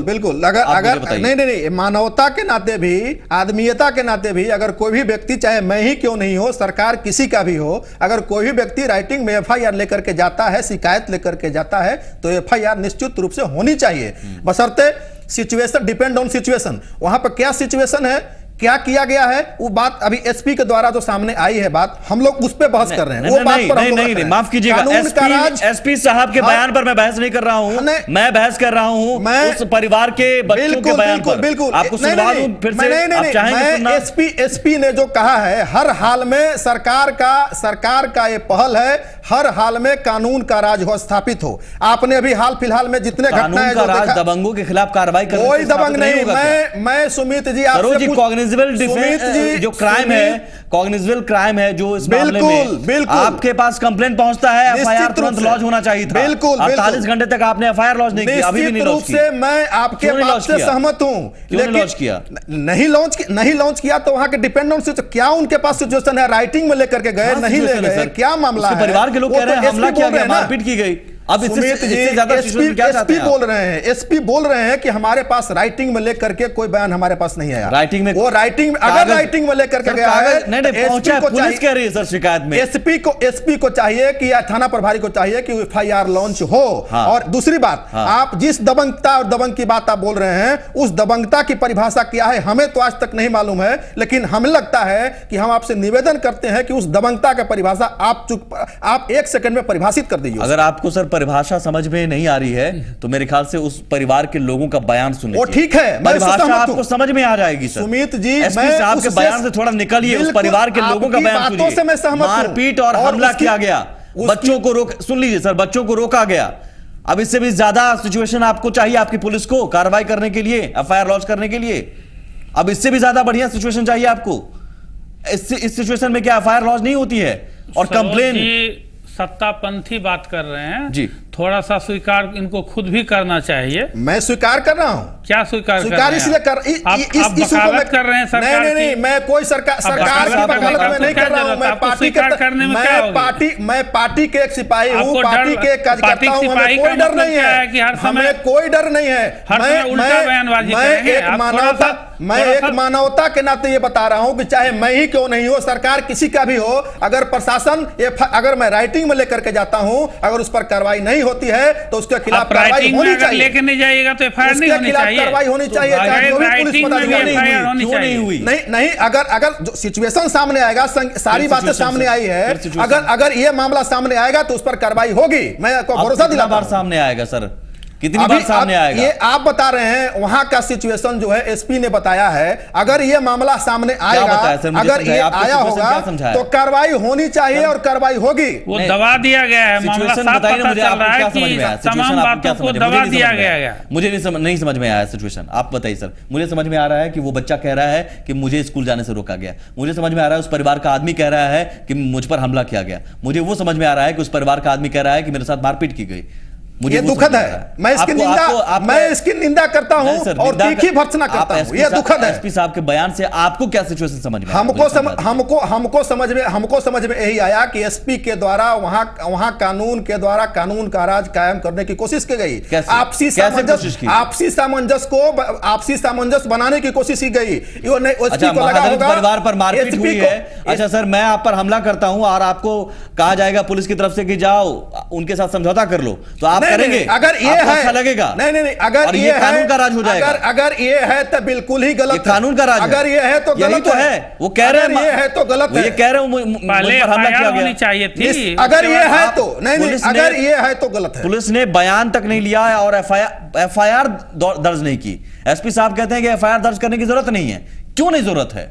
S8: बिल्कुल। अगर नहीं, मानवता के नाते भी, आदमीयता के नाते भी, अगर कोई भी व्यक्ति, चाहे मैं ही क्यों नहीं हो, सरकार किसी का भी हो, अगर कोई भी व्यक्ति राइटिंग में एफआईआर लेकर के जाता है, शिकायत लेकर के जाता है, तो एफआईआर निश्चित रूप से होनी चाहिए, बशर्ते सिचुएशन डिपेंड ऑन सिचुएशन। वहां पर क्या सिचुएशन है क्या किया गया है वो बात अभी एसपी के द्वारा जो सामने आई है बात, हम लोग उस पे बहस कर रहे हैं। वो बात पर हम लोग रख रहे हैं।
S2: माफ कीजिएगा, एसपी साहब के बयान पर मैं बहस नहीं कर रहा हूं, मैं बहस कर रहा हूं उस परिवार के बच्चों के बयान पर।
S8: बिल्कुल
S2: आपको सुनवा दूं फिर से, आप चाहेंगे सुनना?
S8: एसपी ने जो कहा है, हर हाल में सरकार का ये पहल है, हर हाल में कानून का राज हो, स्थापित हो। आपने अभी हाल फिलहाल में जितने घटनाएं जो देखा,
S2: दबंगों के खिलाफ कार्रवाई करने
S8: कोई दबंग नहीं। मैं सुमित जी आपसे
S2: कॉग्निजिबल जो क्राइम है, कॉग्निजिबल क्राइम है जो इस मामले में आपके पास कंप्लेंट पहुंचता है, एफआईआर तुरंत लॉन्च होना चाहिए था।
S8: बिल्कुल
S2: 48 घंटे तक आपने एफआईआर लॉन्च नहीं किया, अभी भी नहीं लॉन्च किया।
S8: मैं आपके बात से सहमत हूं,
S2: लेकिन लॉन्च किया
S8: नहीं लॉन्च किया तो वहां के डिपेंडेंट से क्या उनके पास सिचुएशन है? राइटिंग में लेकर के गए, नहीं ले गए, क्या मामला है?
S2: परिवार के लोग कह रहे हैं हमला किया गया, मारपीट की गई। अब इससे ज्यादा
S8: एसपी बोल रहे हैं, एसपी बोल रहे हैं कि हमारे पास राइटिंग में लेकर के कोई बयान हमारे पास नहीं आया।
S2: राइटिंग में
S8: वो राइटिंग अगर राइटिंग में लेकर के गया है,
S2: पहुंचा पुलिस कह रही है सर शिकायत में।
S8: एसपी को चाहिए कि या थाना प्रभारी को चाहिए कि एफआईआर लॉन्च हो। और दूसरी बात, आप जिस दबंगता और दबंग की बात आप बोल रहे हैं, उस दबंगता की परिभाषा क्या है हमें तो आज तक नहीं मालूम है, लेकिन हमें लगता है कि हम आपसे निवेदन करते हैं कि उस दबंगता की परिभाषा आप 1 सेकंड में परिभाषित कर दीजिए।
S2: अगर आपको सर परिभाषा समझ में नहीं आ रही है तो मेरे ख्याल से उस परिवार के लोगों का बयान सुन लीजिए।
S8: वो ठीक है,
S2: परिभाषा आपको समझ में आ जाएगी सर।
S8: सुमित जी,
S2: एसपी साहब के बयान से थोड़ा निकलिए, उस परिवार के लोगों का बयान सुनिए। मारपीट और हमला किया गया, बच्चों को सुन लीजिए सर, बच्चों को रोका गया। अब इससे भी ज्यादा सिचुएशन आपको चाहिए आपकी पुलिस को कार्रवाई करने के लिए, एफआईआर लॉन्च करने के लिए? अब इससे भी ज्यादा बढ़िया सिचुएशन चाहिए आपको? इस सिचुएशन में क्या एफआईआर लॉन्च नहीं होती है? और कंप्लेन
S7: सत्तापंथी बात कर रहे हैं जी, थोड़ा सा स्वीकार इनको खुद भी करना चाहिए।
S8: मैं स्वीकार कर रहा हूं।
S7: क्या स्वीकार
S8: इसलिए
S7: वकालत कर रहे हैं सरकार?
S8: नहीं, मैं कोई सरकार की वकालत में नहीं कर रहा हूं। मैं पार्टी के एक सिपाही हूं, पार्टी के एक कार्यकर्ता हूं। हमें कोई डर नहीं है, हमें कोई डर नहीं है। मैं एक मानवता के नाते ये बता रहा हूं कि चाहे मैं ही क्यों नहीं हो, सरकार किसी का भी हो, अगर प्रशासन अगर मैं राइटिंग में लेकर के जाता हूं, अगर उस पर कार्रवाई नहीं होती है तो उसके खिलाफ कार्रवाई होनी चाहिए।
S7: लेकर नहीं जाइएगा तो एफआईआर नहीं होनी चाहिए,
S8: कार्रवाई होनी चाहिए। नहीं, अगर जो सिचुएशन सामने आएगा, सारी बातें सामने आई है, अगर ये मामला सामने आएगा तो उस पर कार्रवाई होगी। मैं आपको भरोसा दिलाता हूं।
S2: सामने आएगा सर, कितनी बार सामने आएगा?
S8: ये आप बता रहे हैं, वहां का सिचुएशन जो है एसपी ने बताया है। अगर ये मामला सामने आएगा, अगर ये आया होगा तो कार्रवाई होनी चाहिए और कार्रवाई होगी।
S7: वो दबा दिया गया है, मामला साफ पता चल रहा है कि तमाम बातों को दबा दिया गया।
S2: मुझे नहीं समझ में आया सिचुएशन, आप बताइए सर। मुझे समझ में आ रहा है कि वो बच्चा कह रहा है कि मुझे स्कूल जाने से रोका गया। मुझे समझ में आ रहा है उस परिवार का आदमी कह रहा है कि मुझ पर हमला किया गया। मुझे वो समझ में आ रहा है कि उस परिवार का आदमी कह रहा है कि मेरे साथ मारपीट की गई।
S8: ये दुखद है, मैं इसकी निंदा करता हूं और तीखी भर्त्सना करता हूं। ये दुखद है।
S2: एसपी साहब के बयान से आपको क्या सिचुएशन समझ में?
S8: हमको समझ में यही आया कि एसपी के द्वारा वहां कानून के द्वारा कानून का राज कायम करने की कोशिश की गई। आपसी सामंजस्य बनाने की कोशिश की गई।
S2: परिवार पर मारपीट हुई है, अच्छा सर मैं आप पर हमला करता हूं और आपको कहा जाएगा पुलिस की तरफ से कि जाओ उनके साथ समझौता कर लो, तो आप करेंगे?
S8: अगर ये है
S2: अच्छा लगेगा?
S8: नहीं, अगर ये
S2: कानून का राज हो जाएगा।
S8: अगर ये है तो बिल्कुल ही गलत,
S2: कानून का राज।
S8: अगर ये है तो गलत
S2: तो है। वो कह रहे हैं
S8: ये है तो गलत है।
S2: ये कह रहे हैं हमला किया गया
S7: चाहिए थी।
S8: अगर ये है तो नहीं, अगर ये है तो गलत है।
S2: पुलिस ने बयान तक नहीं लिया और एफआईआर दर्ज नहीं की। एसपी साहब कहते हैं कि एफआईआर दर्ज करने की जरूरत नहीं है। क्यों नहीं जरूरत है?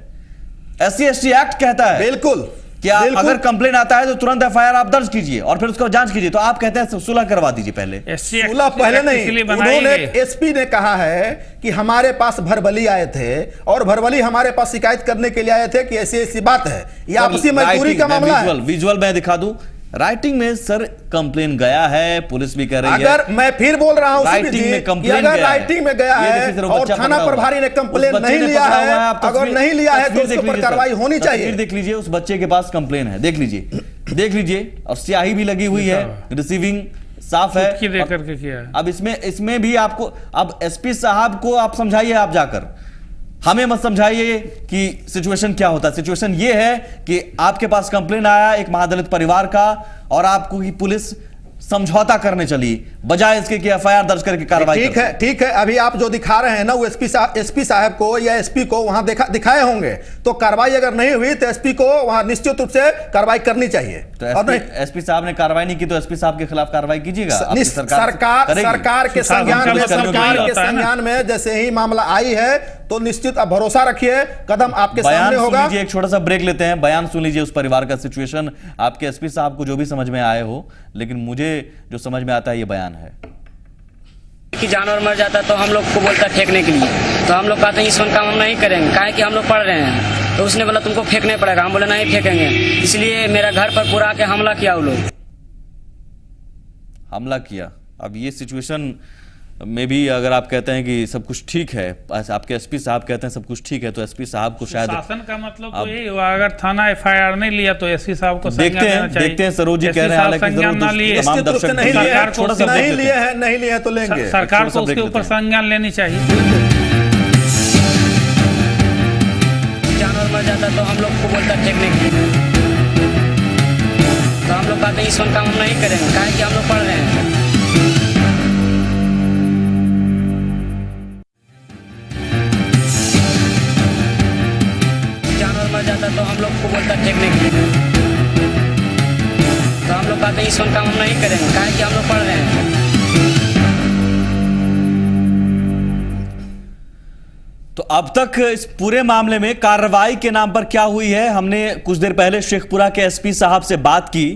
S2: SC/ST एक्ट कहता है
S8: बिल्कुल
S2: क्या अगर कंप्लेन आता है तो तुरंत एफआईआर आप दर्ज कीजिए और फिर उसको जांच कीजिए। तो आप कहते हैं सुलह करवा दीजिए पहले।
S8: सुलह पहले नहीं, उन्होंने एसपी ने कहा है कि हमारे पास भरबली आए थे और भरबली हमारे पास शिकायत करने के लिए आए थे कि ऐसी बात है, ये आपसी मजदूरी का मामला है।
S2: विजुअल मैं दिखा दूं, राइटिंग में सर कंप्लेन गया है, पुलिस भी कर रही है।
S8: अगर मैं फिर बोल रहा हूं
S2: राइटिंग में कंप्लेन
S8: अगर राइटिंग में गया है और थाना प्रभारी ने कंप्लेन नहीं लिया है, अगर नहीं लिया है तो उसके ऊपर कार्रवाई होनी चाहिए।
S2: देख लीजिए उस बच्चे के पास कंप्लेन है, देख लीजिए और स्याही भी लगी हुई है, रिसीविंग साफ है।
S7: करके किया है।
S2: अब इसमें भी आपको, अब एसपी साहब को आप समझाइए, आप जाकर हमें मत समझाइए कि सिचुएशन क्या होता है। सिचुएशन ये है कि आपके पास कंप्लेन आया एक महादलित परिवार का और आपको की पुलिस समझौता करने चली, बजाय इसके कि एफआईआर दर्ज करके कार्रवाई।
S8: ठीक है। अभी आप जो दिखा रहे हैं ना, वो एसपी साहब को या एसपी को वहां दिखाए होंगे, तो कार्रवाई अगर नहीं हुई तो एसपी को वहां निश्चित रूप से कार्रवाई करनी चाहिए।
S2: तो एसपी साहब ने कार्रवाई नहीं की तो एसपी साहब के खिलाफ कार्रवाई कीजिएगा।
S8: सरकार के संज्ञान में जैसे ही मामला आई है तो निश्चित आप भरोसा रखिए, कदम आपके सामने होगा।
S2: एक छोटा सा ब्रेक लेते हैं, बयान सुन लीजिए उस परिवार का सिचुएशन। आपके एसपी साहब को जो भी समझ में आए हो, लेकिन मुझे जो समझ में आता है ये बयान है
S1: कि जानवर मर जाता तो हम लोग को बोलता फेंकने के लिए, तो हम लोग कहते हैं इस काम हम नहीं करेंगे, काहे कि हम लोग पढ़ रहे हैं। तो उसने बोला तुमको फेंकने पड़ेगा, हम बोले नहीं फेंकेंगे। इसलिए मेरा घर पर पूरा आके हमला किया, वो लोग
S2: हमला किया। अब ये सिचुएशन में भी अगर आप कहते हैं कि सब कुछ ठीक है, आपके एसपी साहब कहते हैं सब कुछ ठीक है, तो एसपी साहब को शायद
S7: शासन का मतलब तो यही हुआ, अगर थाना एफआईआर नहीं लिया तो एसपी साहब को
S2: देखते हैं सरोज जी कह रहे हैं, हालांकि
S8: नहीं लिए तो लेंगे,
S7: सरकार को उसके ऊपर संज्ञान लेनी चाहिए।
S1: जानवर मर जाता तो हम लोग को बोलता फेंकने के लिए, तो हम लोग कहते हैं इस काम हम नहीं करेंगे, काहे कि हम लोग पढ़ रहे हैं। जाता तो हम लोग को बोलता फेंकने के लिए, तो हम लोग कहते हैं इस काम हम नहीं करेंगे, काहे कि हम लोग पढ़ रहे हैं।
S2: तो अब तक इस पूरे मामले में कार्रवाई के नाम पर क्या हुई है, हमने कुछ देर पहले शेखपुरा के एसपी साहब से बात की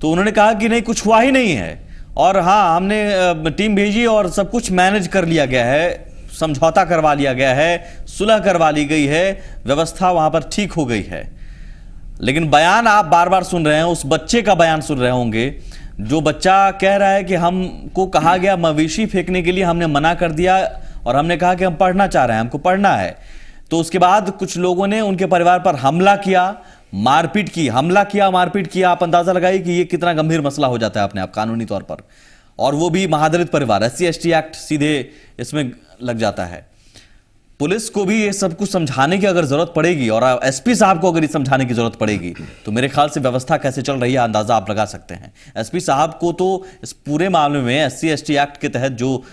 S2: तो उन्होंने कहा कि नहीं, कुछ हुआ ही नहीं है, और हाँ हमने टीम भेजी और सब कुछ मैनेज कर लिया गया है, समझौता करवा लिया गया है, सुलह करवा ली गई है, व्यवस्था वहां पर ठीक हो गई है। लेकिन बयान आप बार बार सुन रहे हैं, उस बच्चे का बयान सुन रहे होंगे जो बच्चा कह रहा है कि हमको कहा गया मवेशी फेंकने के लिए, हमने मना कर दिया और हमने कहा कि हम पढ़ना चाह रहे हैं, हमको पढ़ना है। तो उसके बाद कुछ लोगों ने उनके परिवार पर हमला किया, मारपीट की, मारपीट किया। आप अंदाजा लगाइए कि ये कितना गंभीर मसला हो जाता है अपने आप कानूनी तौर पर, और वो भी महादलित परिवार, SC/ST एक्ट सीधे इसमें लग जाता है। पुलिस को भी ये सब कुछ समझाने की अगर जरूरत पड़ेगी और एसपी साहब को अगर ये समझाने की जरूरत पड़ेगी तो मेरे ख्याल से व्यवस्था कैसे चल रही है अंदाजा आप लगा सकते हैं। एसपी साहब को तो इस पूरे मामले में SC/ST एक्ट के तहत जो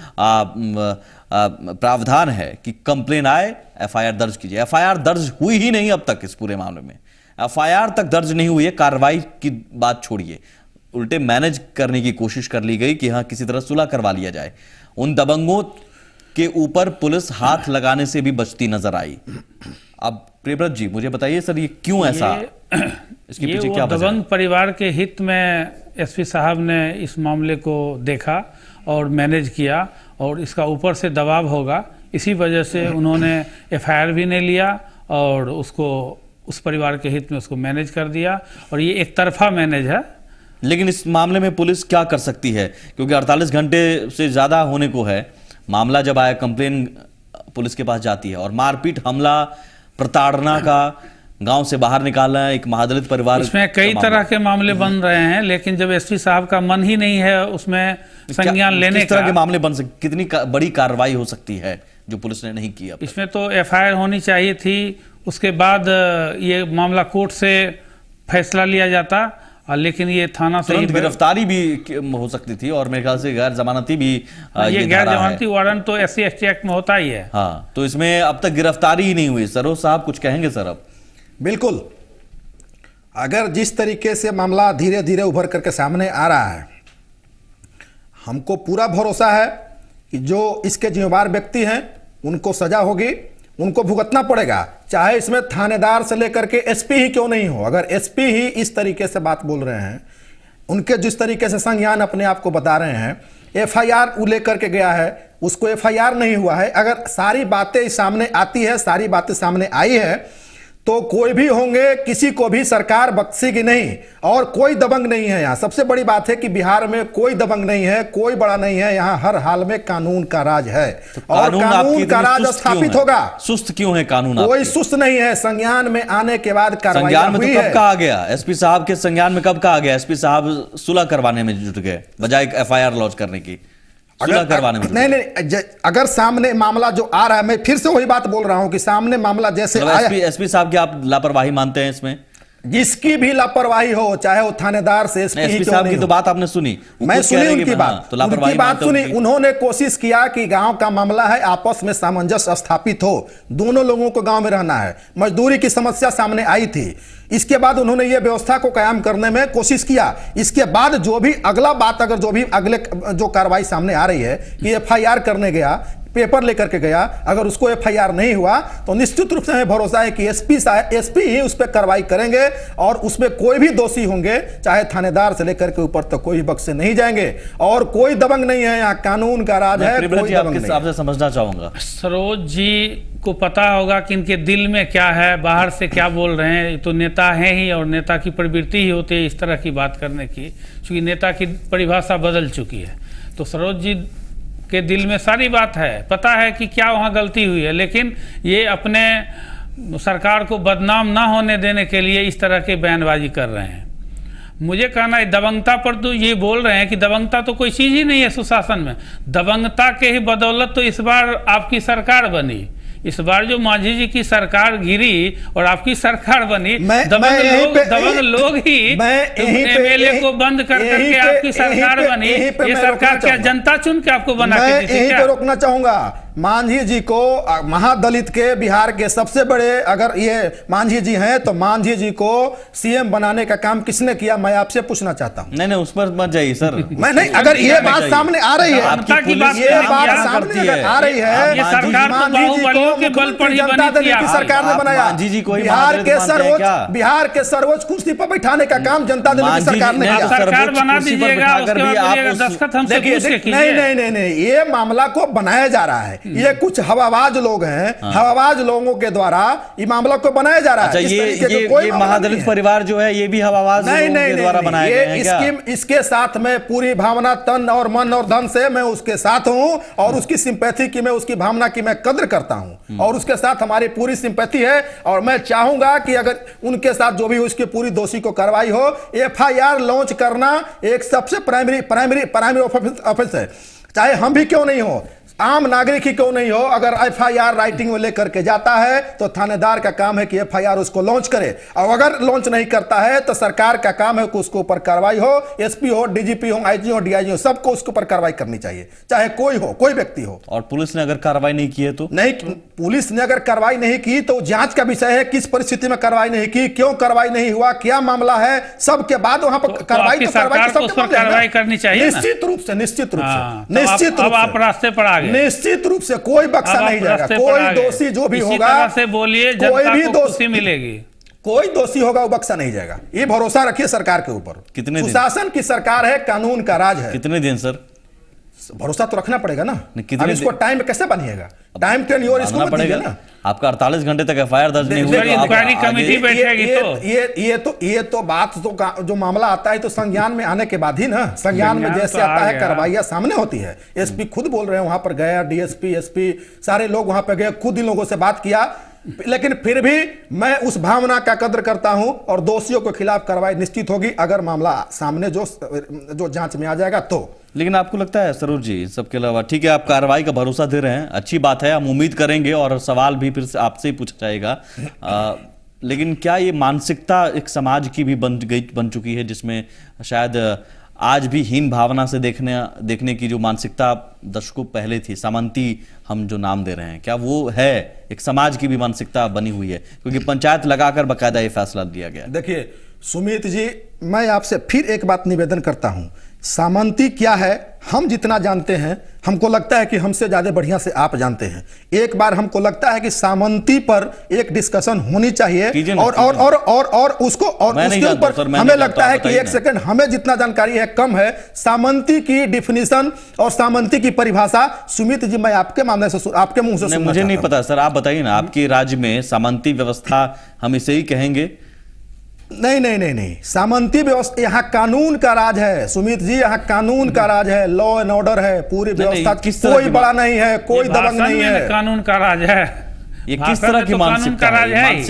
S2: प्रावधान है कि कंप्लेन आए एफआईआर दर्ज कीजिए, एफआईआर दर्ज हुई ही नहीं अब तक इस पूरे मामले में, एफआईआर तक दर्ज नहीं हुई है। कार्रवाई की बात छोड़िए, उल्टे मैनेज करने की कोशिश कर ली गई कि हाँ किसी तरह सुलह करवा लिया जाए। उन दबंगों के ऊपर पुलिस हाथ लगाने से भी बचती नजर आई। अब प्रियव्रत जी मुझे बताइए सर, ये क्यों ऐसा, इसके पीछे क्या वजह है?
S7: दबंग परिवार के हित में एसपी साहब ने इस मामले को देखा और मैनेज किया, और इसका ऊपर से दबाव होगा, इसी वजह से उन्होंने एफआईआर भी नहीं लिया और उसको उस परिवार के हित में उसको मैनेज कर दिया, और ये एक तरफा मैनेज है।
S2: लेकिन इस मामले में पुलिस क्या कर सकती है, क्योंकि 48 घंटे से ज्यादा होने को है, मामला जब आया कंप्लेन पुलिस के पास जाती है, और मारपीट, हमला, प्रताड़ना का, गांव से बाहर निकालना, एक महादलित परिवार,
S7: इसमें कई तरह के मामले बन रहे हैं। लेकिन जब एसपी साहब का मन ही नहीं है उसमें संज्ञान लेने का,
S2: किस तरह के मामले बन सकते, कितनी बड़ी कार्रवाई हो सकती है जो पुलिस ने नहीं की?
S7: इसमें तो एफआईआर होनी चाहिए थी, उसके बाद ये मामला कोर्ट से फैसला लिया जाता, लेकिन ये थाना से
S2: गिरफ्तारी भी हो सकती थी, और मेरे ख्याल से गैर जमानती भी
S7: ये गैर जमानती वारंट तो SC/ST एक्ट में होता ही है।
S2: हाँ, तो इसमें अब तक गिरफ्तारी ही नहीं हुई। सरोज साहब कुछ कहेंगे सर? अब
S8: बिल्कुल, अगर जिस तरीके से मामला धीरे धीरे उभर करके सामने आ रहा है, हमको पूरा भरोसा है कि जो इसके जिम्मेदार व्यक्ति हैं उनको सजा होगी, उनको भुगतना पड़ेगा, चाहे इसमें थानेदार से लेकर के एसपी ही क्यों नहीं हो। अगर एसपी ही इस तरीके से बात बोल रहे हैं, उनके जिस तरीके से संज्ञान अपने आप को बता रहे हैं, एफआईआर वो लेकर के गया है, उसको एफआईआर नहीं हुआ है, अगर सारी बातें सामने आती है, सारी बातें सामने आई है, तो कोई भी होंगे, किसी को भी सरकार बख्शेगी नहीं, और कोई दबंग नहीं है यहाँ। सबसे बड़ी बात है कि बिहार में कोई दबंग नहीं है, कोई बड़ा नहीं है, यहाँ हर हाल में कानून का राज है,
S2: तो
S8: और कानून का राज स्थापित होगा।
S2: सुस्त क्यों है कानून?
S8: कोई सुस्त नहीं है, संज्ञान में आने के बाद कार्रवाई
S2: संज्ञान में
S8: हुई
S2: तो
S8: है।
S2: कब कहा गया? एसपी साहब के संज्ञान में कब कहा गया? एसपी साहब सुलह करवाने में जुट गए बजाय एफआईआर लॉन्च करने की, सुलह करवाने में।
S8: नहीं, अगर सामने मामला जो आ रहा है, मैं फिर से वही बात बोल रहा हूं कि सामने मामला जैसे आया,
S2: एसपी साहब की आप लापरवाही मानते हैं इसमें?
S8: जिसकी भी लापरवाही हो, चाहे वो थानेदार से एसपी
S2: एसपी साहब की तो बात आपने सुनी,
S8: मैं सुनी उनकी बात,
S2: तो लापरवाही
S8: उनकी बात
S2: मानता
S8: सुनी।
S2: उनकी।
S8: उन्होंने कोशिश किया कि गांव का मामला है, आपस में सामंजस्य स्थापित हो, दोनों लोगों को गांव में रहना है। मजदूरी की समस्या सामने आई थी, इसके बाद उन्होंने ये व्यवस्था को कायम करने में कोशिश किया। इसके बाद जो भी अगला बात, अगर जो भी अगले जो कार्रवाई सामने आ रही है कि एफआईआर करने गया, पेपर लेकर के गया, अगर उसको एफआईआर नहीं हुआ तो निश्चित रूप से हमें भरोसा है कि एसपी ही उस पर कार्रवाई करेंगे और उसमें कोई भी दोषी होंगे, चाहे थानेदार से लेकर के ऊपर तक, कोई बख्शे नहीं जाएंगे। और कोई दबंग नहीं है, यहाँ कानून का राज है, कोई दबंग नहीं।
S2: आपसे समझना चाहूंगा,
S7: सरोज जी को पता होगा कि इनके दिल में क्या है, बाहर से क्या बोल रहे हैं। तो नेता हैं ही, और नेता की प्रवृत्ति ही होती है इस तरह की बात करने की, क्योंकि नेता की परिभाषा बदल चुकी है। तो सरोज जी के दिल में सारी बात है, पता है कि क्या वहाँ गलती हुई है, लेकिन ये अपने सरकार को बदनाम ना होने देने के लिए इस तरह के बयानबाजी कर रहे हैं। मुझे कहना है दबंगता पर तो ये बोल रहे हैं कि दबंगता तो कोई चीज़ ही नहीं है सुशासन में। दबंगता के ही बदौलत तो इस बार आपकी सरकार बनी। इस बार जो मांझी जी की सरकार गिरी और आपकी सरकार बनी, दबंग लोग ही एमएलए को बंद कर करके आपकी सरकार बनी। ये सरकार क्या जनता चुन के आपको बना के दी थी?
S8: यहीं पे रोकना चाहूंगा। मांझी जी को, महादलित के बिहार के सबसे बड़े अगर ये मांझी जी हैं, तो मांझी जी को सीएम बनाने का काम किसने किया, मैं आपसे पूछना चाहता हूं।
S2: नहीं उस पर मत जाइए सर।
S8: मैं नहीं, अगर ये बात सामने आ रही है, ये बात सामने आ रही है,
S7: ये सरकार तो बाहुबलियों के बल पर ही बनी थी,
S8: सरकार ने बनाया।
S2: मांझी जी को
S8: बिहार के सर्वोच्च कुर्सी पर बैठाने का काम जनता दल की सरकार ने किया।
S7: सरकार बना दीजिएगा, उसके बाद दस्तखत हमसे पूछ के कीजिए।
S8: नहीं, ये मामला को बनाया जा रहा है। ये कुछ हवाबाज लोग हैं, हवाबाज लोगों के द्वारा ये मामला को बनाया जा रहा है।
S2: ये महादलित परिवार जो है, ये भी हवाबाज लोगों के द्वारा बनाया गया है क्या?
S8: इसके साथ में पूरी भावना, तन और मन और धन से मैं उसके साथ हूं, और उसकी सिंपैथी की, मैं उसकी भावना की मैं कद्र करता हूं, और उसके साथ हमारी पूरी सिंपैथी है। और मैं चाहूंगा कि अगर उनके साथ जो भी उसके पूरी दोषी को कार्रवाई हो, एफआईआर लॉन्च करना एक सबसे प्राइमरी ऑफिस है, चाहे हम भी क्यों नहीं हो, आम नागरिक ही क्यों नहीं हो। अगर एफआईआर राइटिंग में लेकर के जाता है तो थानेदार का काम है कि एफआईआर उसको लॉन्च करे, और अगर लॉन्च नहीं करता है तो सरकार का काम है कि उसके ऊपर कार्रवाई हो। एसपी हो, डीजीपी हो, आईजी हो, डीआईजी हो, सबको उसके ऊपर कार्रवाई करनी चाहिए, चाहे कोई हो, कोई व्यक्ति हो।
S2: और पुलिस ने अगर कार्रवाई नहीं की है तो?
S8: नहीं, पुलिस ने अगर कार्रवाई नहीं की तो जांच का विषय है, किस परिस्थिति में कार्रवाई नहीं की, क्यों कार्रवाई नहीं हुआ, क्या मामला है, सबके बाद वहां पर कार्रवाई
S7: करनी चाहिए।
S8: निश्चित रूप से
S7: आप रास्ते पर आ गए।
S8: निश्चित रूप से कोई बख्शा नहीं जाएगा, कोई दोषी जो भी होगा,
S7: से बोलिए, जनता को खुशी मिलेगी,
S8: कोई दोषी होगा वो बख्शा नहीं जाएगा। ये भरोसा रखिए सरकार के ऊपर।
S2: कितने दिन?
S8: सुशासन की सरकार है, कानून का राज है।
S2: कितने दिन सर?
S8: भरोसा तो रखना पड़ेगा ना। अब इसको टाइम कैसे बनिएगा, टाइम टेन्योर इसको मत दीजिए ना।
S2: आपका 48 घंटे तक एफआईआर दर्ज नहीं हुई,
S7: इंक्वायरी कमेटी बैठेगी तो
S8: ये तो बात तो जो मामला आता है तो संज्ञान में आने के बाद ही ना, संज्ञान में जैसे आता है कार्रवाइयां सामने होती है। एसपी खुद बोल रहे हैं, वहां पर गया, डीएसपी, एसपी, सारे लोग वहां पर गए, खुद इन लोगों से बात किया, लेकिन फिर भी मैं उस भावना का कद्र करता हूं, और दोषियों के खिलाफ कार्रवाई निश्चित होगी अगर मामला सामने जो जांच में आ जाएगा तो।
S2: लेकिन आपको लगता है सरोज जी, सबके अलावा ठीक है, आप कार्रवाई का भरोसा दे रहे हैं, अच्छी बात है, हम उम्मीद करेंगे और सवाल भी फिर से आपसे ही पूछा जाएगा, लेकिन क्या ये मानसिकता एक समाज की भी बन चुकी है, जिसमें शायद आज भी हीन भावना से देखने की जो मानसिकता दशकों पहले थी, सामंती हम जो नाम दे रहे हैं, क्या वो है एक समाज की भी मानसिकता बनी हुई है? क्योंकि पंचायत लगाकर बकायदा ये फैसला लिया गया।
S8: देखिए सुमित जी, मैं आपसे फिर एक बात निवेदन करता हूं, सामंती क्या है हम जितना जानते हैं, हमको लगता है कि हमसे ज्यादा बढ़िया से आप जानते हैं। एक बार हमको लगता है कि सामंती पर एक डिस्कशन होनी चाहिए, और उसको और उसके ऊपर हमें लगता है कि एक सेकंड, हमें जितना जानकारी है कम है। सामंती की डिफिनीशन और सामंती की परिभाषा सुमित जी मैं आपके मामले से, आपके मुंह से सुनना
S2: मुझे नहीं पता सर, आप बताइए ना, आपके राज्य में सामंती व्यवस्था हम इसे ही कहेंगे?
S8: नहीं, सामंती व्यवस्था, यहाँ कानून का राज है सुमित जी, यहाँ कानून का राज है, लॉ एंड ऑर्डर है, पूरी व्यवस्था, कोई बड़ा नहीं है, कोई दबंग नहीं है,
S7: कानून का राज है।
S2: ये किस तरह की मानसिकता है?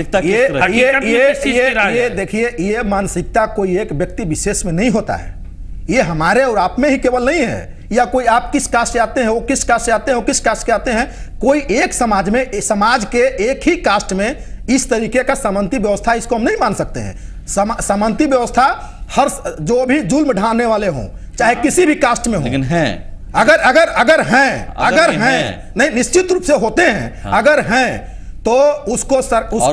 S8: ये देखिए, ये मानसिकता कोई एक व्यक्ति विशेष में नहीं होता है, ये हमारे और आप में ही केवल नहीं है, या कोई आप किस कास्ट से आते हैं, वो किस कास्ट से आते हैं, वो किस कास्ट के आते हैं, कोई एक समाज में, समाज के एक ही कास्ट में इस तरीके का सामंती व्यवस्था, इसको हम नहीं मान सकते हैं। सामंती व्यवस्था हर जो भी जुल्म ढाने वाले हों, चाहे किसी भी कास्ट में हो,
S2: लेकिन हैं
S8: अगर हैं नहीं, निश्चित रूप से होते हैं।
S2: हाँ।
S8: अगर हैं तो उसको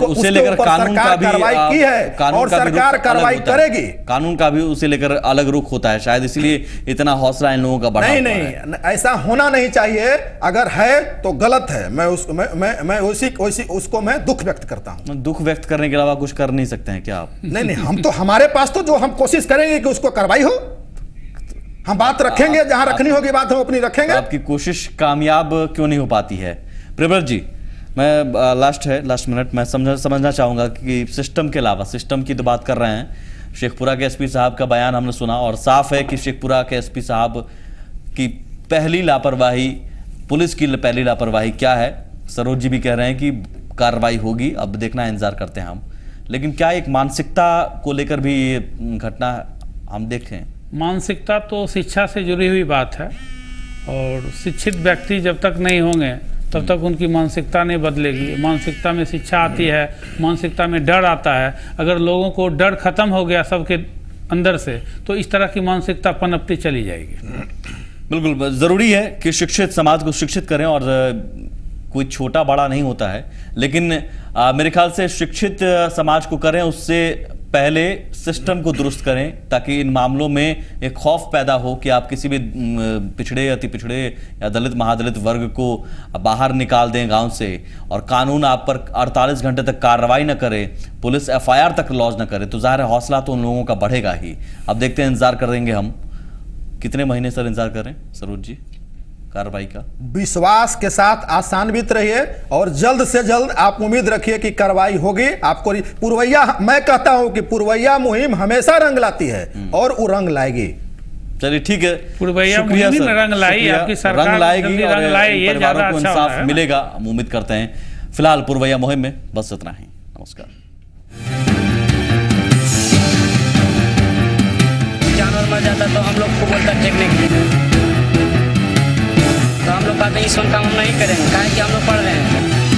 S2: उसे लेकर कानून का भी
S8: कार्रवाई की है और सरकार कार्रवाई करेगी।
S2: कानून का भी उसे लेकर अलग रुख होता है, शायद इसलिए इतना हौसला इन लोगों का बढ़ा हुआ है।
S8: नहीं, ऐसा होना नहीं चाहिए। अगर है तो गलत है। मैं उसको मैं दुख व्यक्त करता हूं।
S2: दुख व्यक्त करने के अलावा कुछ कर नहीं सकते हैं क्या आप?
S8: नहीं, हम तो हमारे पास तो जो हम कोशिश करेंगे कि उसको कार्रवाई हो, हम बात रखेंगे, जहां रखनी होगी बात हम अपनी रखेंगे।
S2: आपकी कोशिश कामयाब क्यों नहीं हो पाती है? प्रियव्रत जी, मैं लास्ट मिनट मैं समझना चाहूँगा कि सिस्टम के अलावा, सिस्टम की तो बात कर रहे हैं, शेखपुरा के एसपी साहब का बयान हमने सुना और साफ है कि शेखपुरा के एसपी साहब की पहली लापरवाही, पुलिस की पहली लापरवाही क्या है, सरोज जी भी कह रहे हैं कि कार्रवाई होगी, अब देखना इंतजार करते हैं हम। लेकिन क्या एक मानसिकता को लेकर भी ये घटना हम देखें?
S7: मानसिकता तो शिक्षा से जुड़ी हुई बात है, और शिक्षित व्यक्ति जब तक नहीं होंगे तब तक उनकी मानसिकता नहीं बदलेगी। मानसिकता में शिक्षा आती है, मानसिकता में डर आता है। अगर लोगों को डर खत्म हो गया सबके अंदर से, तो इस तरह की मानसिकता पनपती चली जाएगी।
S2: बिल्कुल ज़रूरी है कि शिक्षित समाज को शिक्षित करें, और कोई छोटा बड़ा नहीं होता है, लेकिन मेरे ख्याल से शिक्षित समाज को करें, उससे पहले सिस्टम को दुरुस्त करें, ताकि इन मामलों में एक खौफ पैदा हो कि आप किसी भी पिछड़े, अति पिछड़े या दलित महादलित वर्ग को बाहर निकाल दें गांव से, और कानून आप पर 48 घंटे तक कार्रवाई न करे, पुलिस FIR तक लॉन्च न करे, तो ज़ाहिर है हौसला तो उन लोगों का बढ़ेगा ही। अब देखते हैं, इंतजार करेंगे हम। कितने महीने सर इंतजार करें सरोज जी कार्रवाई का?
S8: विश्वास के साथ आशान्वित रहिए और जल्द से जल्द आप उम्मीद रखिए कि कार्रवाई होगी। आपको पुरवैया, मैं कहता हूं कि पुरवैया मुहिम हमेशा रंग लाती है और वो रंग लाएगी।
S2: चलिए ठीक है,
S7: पुरवैया मुहिम ने रंग लाई, आपकी सरकार
S2: रंग लाएगी और परिवारों को
S7: अच्छा
S2: इंसाफ मिलेगा, हम उम्मीद करते हैं। फिलहाल पुरवैया मुहिम में बस इतना ही। नमस्कार।
S1: जानवर मर जाता तो हम लोग को बोलता फेंकने के लिए, तो हम लोग कहते हैं इस काम हम नहीं करेंगे, काहे कि हम लोग पढ़ रहे हैं।